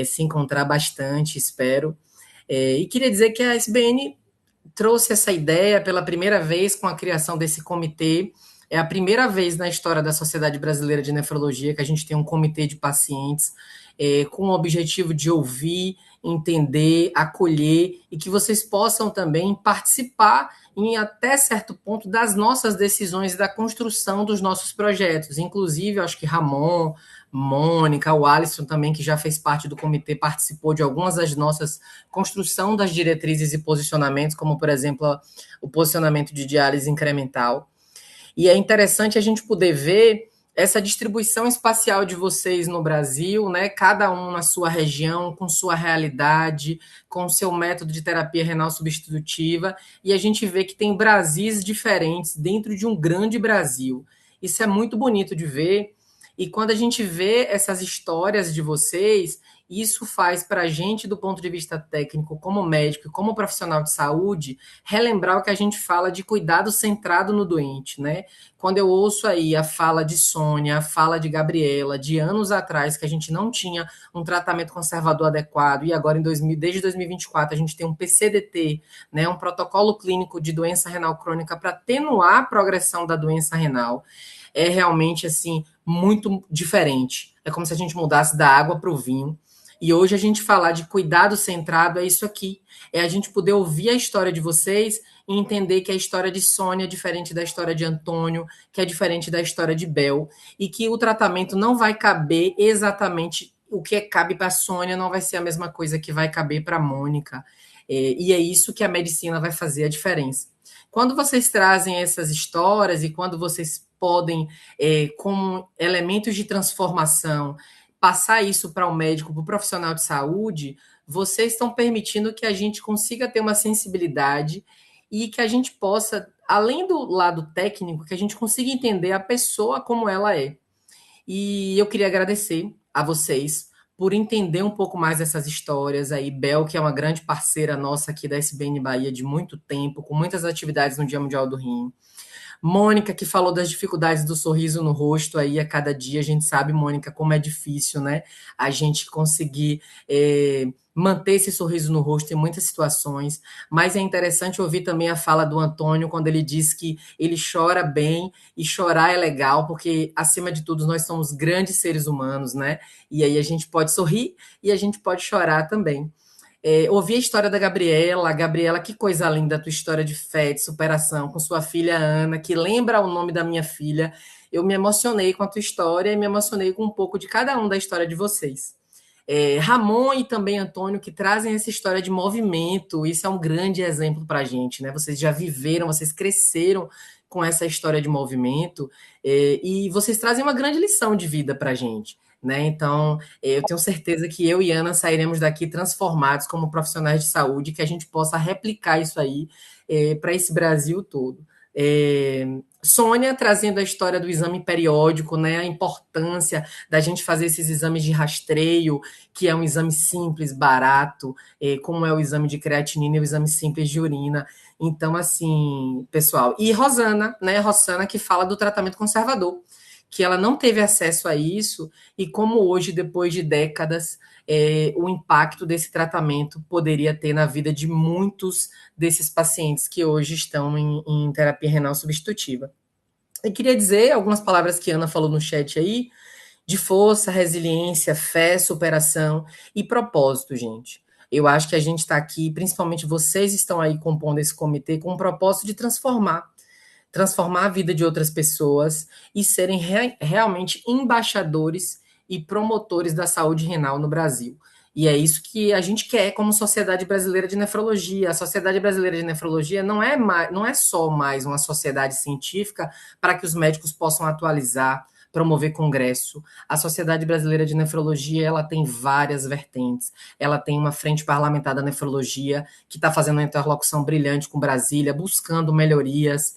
se encontrar bastante, espero. E queria dizer que a SBN trouxe essa ideia pela primeira vez com a criação desse comitê. É a primeira vez na história da Sociedade Brasileira de Nefrologia que a gente tem um comitê de pacientes com o objetivo de ouvir entender, acolher e que vocês possam também participar em até certo ponto das nossas decisões e da construção dos nossos projetos. Inclusive, eu acho que Ramon, Mônica, o Alisson também, que já fez parte do comitê, participou de algumas das nossas construção das diretrizes e posicionamentos, como, por exemplo, o posicionamento de diálise incremental. E é interessante a gente poder ver essa distribuição espacial de vocês no Brasil, né? Cada um na sua região, com sua realidade, com seu método de terapia renal substitutiva, e a gente vê que tem Brasis diferentes dentro de um grande Brasil. Isso é muito bonito de ver, e quando a gente vê essas histórias de vocês, isso faz para a gente, do ponto de vista técnico, como médico e como profissional de saúde, relembrar o que a gente fala de cuidado centrado no doente, né? Quando eu ouço aí a fala de Sônia, a fala de Gabriela, de anos atrás, que a gente não tinha um tratamento conservador adequado, e agora, desde 2024, a gente tem um PCDT, né, um protocolo clínico de doença renal crônica para atenuar a progressão da doença renal, é realmente, assim, muito diferente. É como se a gente mudasse da água para o vinho. E hoje a gente falar de cuidado centrado é isso aqui. É a gente poder ouvir a história de vocês e entender que a história de Sônia é diferente da história de Antônio, que é diferente da história de Bel, e que o tratamento não vai caber exatamente o que cabe para a Sônia, não vai ser a mesma coisa que vai caber para a Mônica. E é isso que a medicina vai fazer a diferença. Quando vocês trazem essas histórias e quando vocês podem, com elementos de transformação, passar isso para o médico, para o profissional de saúde, vocês estão permitindo que a gente consiga ter uma sensibilidade e que a gente possa, além do lado técnico, que a gente consiga entender a pessoa como ela é. E eu queria agradecer a vocês por entender um pouco mais dessas histórias aí. Bel, que é uma grande parceira nossa aqui da SBN Bahia de muito tempo, com muitas atividades no Dia Mundial do Rim. Mônica, que falou das dificuldades do sorriso no rosto aí a cada dia. A gente sabe, Mônica, como é difícil, né? A gente conseguir manter esse sorriso no rosto em muitas situações. Mas é interessante ouvir também a fala do Antônio, quando ele diz que ele chora bem e chorar é legal, porque, acima de tudo, nós somos grandes seres humanos, né? E aí a gente pode sorrir e a gente pode chorar também. Ouvi a história da Gabriela. Gabriela, que coisa linda a tua história de fé, de superação, com sua filha Ana, que lembra o nome da minha filha. Eu me emocionei com a tua história e me emocionei com um pouco de cada um da história de vocês. Ramon e também Antônio, que trazem essa história de movimento. Isso é um grande exemplo para a gente, né? Vocês já viveram, vocês cresceram com essa história de movimento, e vocês trazem uma grande lição de vida para a gente. Né? Então, eu tenho certeza que eu e Ana sairemos daqui transformados como profissionais de saúde, que a gente possa replicar isso aí para esse Brasil todo. Sônia trazendo a história do exame periódico, né? A importância da gente fazer esses exames de rastreio, que é um exame simples, barato, como é o exame de creatinina e o exame simples de urina. Então, assim, pessoal. E Rosana, né? Rosana, que fala do tratamento conservador, que ela não teve acesso a isso, e como hoje, depois de décadas, o impacto desse tratamento poderia ter na vida de muitos desses pacientes que hoje estão em terapia renal substitutiva. Eu queria dizer algumas palavras que a Ana falou no chat aí, de força, resiliência, fé, superação e propósito, gente. Eu acho que a gente está aqui, principalmente vocês estão aí compondo esse comitê com o propósito de transformar a vida de outras pessoas e serem realmente embaixadores e promotores da saúde renal no Brasil. E é isso que a gente quer como Sociedade Brasileira de Nefrologia. A Sociedade Brasileira de Nefrologia não é só mais uma sociedade científica para que os médicos possam atualizar, promover congresso. A Sociedade Brasileira de Nefrologia, ela tem várias vertentes. Ela tem uma frente parlamentar da nefrologia que está fazendo uma interlocução brilhante com Brasília, buscando melhorias.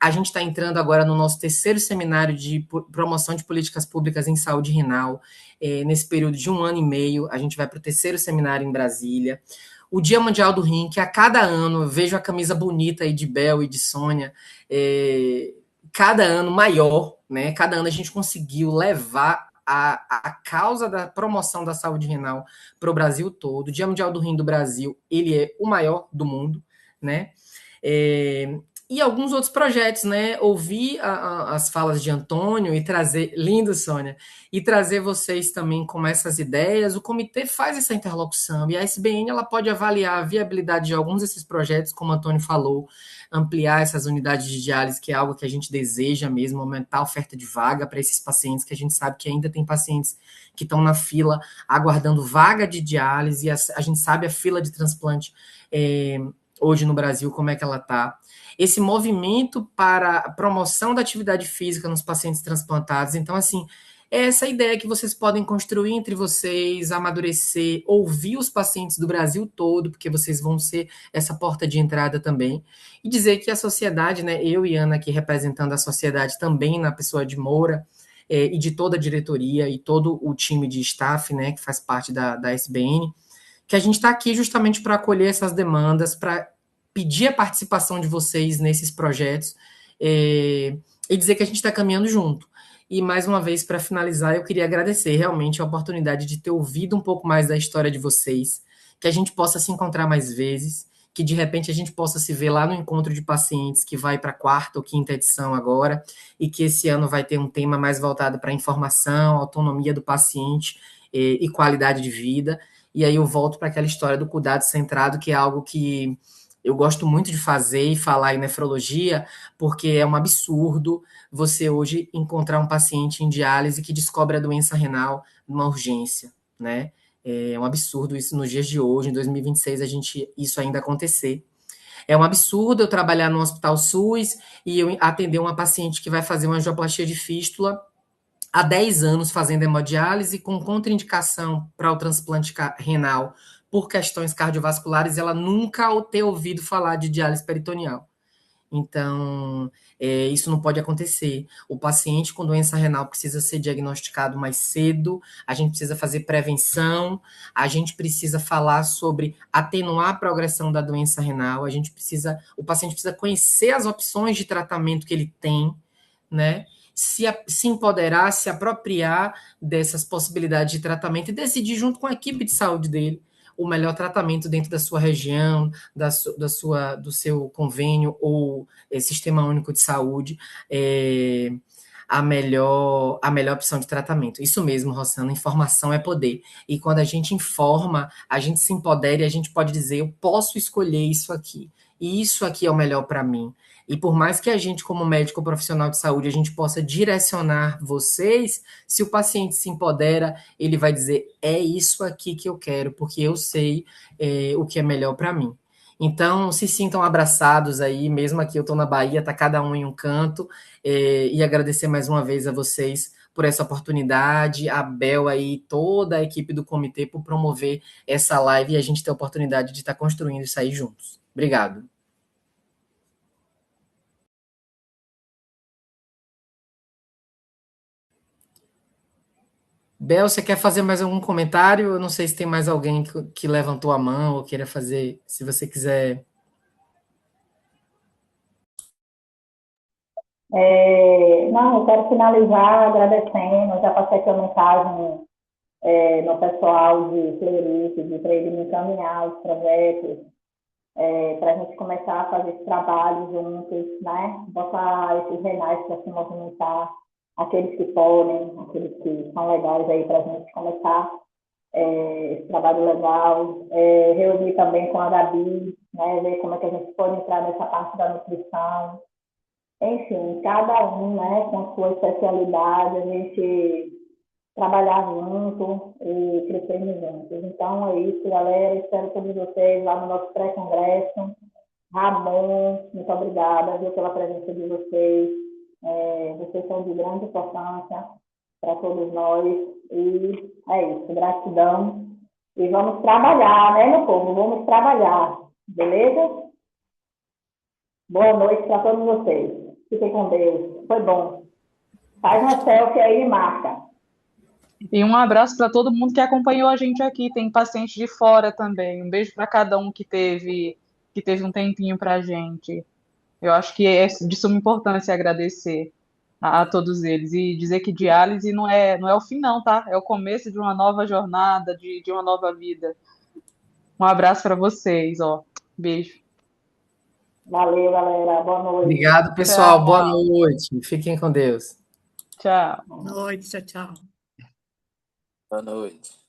A gente está entrando agora no nosso terceiro seminário de promoção de políticas públicas em saúde renal. Nesse período de 1 ano e meio, a gente vai para o terceiro seminário em Brasília. O Dia Mundial do Rim, que a cada ano eu vejo a camisa bonita aí de Bel e de Sônia, cada ano maior, né? Cada ano a gente conseguiu levar a causa da promoção da saúde renal para o Brasil todo. O Dia Mundial do Rim do Brasil, ele é o maior do mundo, né? e alguns outros projetos, né? Ouvir as falas de Antônio e trazer, lindo, Sônia, e trazer vocês também com essas ideias. O comitê faz essa interlocução e a SBN ela pode avaliar a viabilidade de alguns desses projetos, como o Antônio falou, ampliar essas unidades de diálise, que é algo que a gente deseja mesmo, aumentar a oferta de vaga para esses pacientes, que a gente sabe que ainda tem pacientes que estão na fila aguardando vaga de diálise, e a gente sabe a fila de transplante hoje no Brasil, como é que ela está. Esse movimento para a promoção da atividade física nos pacientes transplantados. Então, assim, é essa ideia que vocês podem construir entre vocês, amadurecer, ouvir os pacientes do Brasil todo, porque vocês vão ser essa porta de entrada também, e dizer que a sociedade, né, eu e Ana aqui representando a sociedade também na pessoa de Moura, e de toda a diretoria e todo o time de staff, né, que faz parte da SBN, que a gente está aqui justamente para acolher essas demandas, para pedir a participação de vocês nesses projetos e dizer que a gente está caminhando junto. E, mais uma vez, para finalizar, eu queria agradecer realmente a oportunidade de ter ouvido um pouco mais da história de vocês, que a gente possa se encontrar mais vezes, que de repente a gente possa se ver lá no encontro de pacientes, que vai para a 4ª ou 5ª edição agora, e que esse ano vai ter um tema mais voltado para a informação, autonomia do paciente e qualidade de vida. E aí eu volto para aquela história do cuidado centrado, que é algo que eu gosto muito de fazer e falar em nefrologia, porque é um absurdo você hoje encontrar um paciente em diálise que descobre a doença renal numa urgência, né? É um absurdo isso nos dias de hoje, em 2026, isso ainda acontecer. É um absurdo eu trabalhar no Hospital SUS e eu atender uma paciente que vai fazer uma angioplastia de fístula há 10 anos fazendo hemodiálise com contraindicação para o transplante renal por questões cardiovasculares, ela nunca ter ouvido falar de diálise peritoneal. Então, isso não pode acontecer. O paciente com doença renal precisa ser diagnosticado mais cedo, a gente precisa fazer prevenção, a gente precisa falar sobre atenuar a progressão da doença renal, o paciente precisa conhecer as opções de tratamento que ele tem, né? Se empoderar, se apropriar dessas possibilidades de tratamento e decidir junto com a equipe de saúde dele o melhor tratamento dentro da sua região, do seu convênio ou Sistema Único de Saúde, a melhor opção de tratamento. Isso mesmo, Rossana, informação é poder. E quando a gente informa, a gente se empodera e a gente pode dizer, eu posso escolher isso aqui. E isso aqui é o melhor para mim. E por mais que a gente, como médico profissional de saúde, a gente possa direcionar vocês, se o paciente se empodera, ele vai dizer, é isso aqui que eu quero, porque eu sei o que é melhor para mim. Então, se sintam abraçados aí, mesmo aqui eu estou na Bahia, está cada um em um canto, e agradecer mais uma vez a vocês por essa oportunidade, a Bel aí, toda a equipe do comitê por promover essa live e a gente ter a oportunidade de estar construindo isso aí juntos. Obrigado. Bel, você quer fazer mais algum comentário? Eu não sei se tem mais alguém que levantou a mão ou queira fazer, se você quiser. Não, eu quero finalizar agradecendo. Eu já passei aqui a mensagem no pessoal de Fleury, para ele me encaminhar os projetos, para a gente começar a fazer esse trabalho juntos, né? Botar esses renais para se movimentar, aqueles que podem, aqueles que são legais aí para a gente começar esse trabalho legal, reunir também com a Gabi, né? Ver como é que a gente pode entrar nessa parte da nutrição. Enfim, cada um, né, com a sua especialidade, a gente trabalhar junto e crescermos juntos. Então é isso, galera. Espero todos vocês lá no nosso pré-congresso. Ramon, muito obrigada, viu, pela presença de vocês. Vocês são de grande importância para todos nós. E é isso, gratidão. E vamos trabalhar, né, meu povo? Vamos trabalhar, beleza? Boa noite para todos vocês. Fiquem com Deus. Foi bom. Faz uma selfie aí e marca. E um abraço para todo mundo que acompanhou a gente aqui. Tem paciente de fora também. Um beijo para cada um que teve um tempinho para a gente. Eu acho que é de suma importância agradecer a todos eles e dizer que diálise não é o fim, não, tá? É o começo de uma nova jornada, de uma nova vida. Um abraço para vocês, ó. Beijo. Valeu, galera. Boa noite. Obrigado, pessoal. Boa Tchau. noite. Fiquem com Deus. Tchau. Boa noite, tchau, tchau. Boa noite.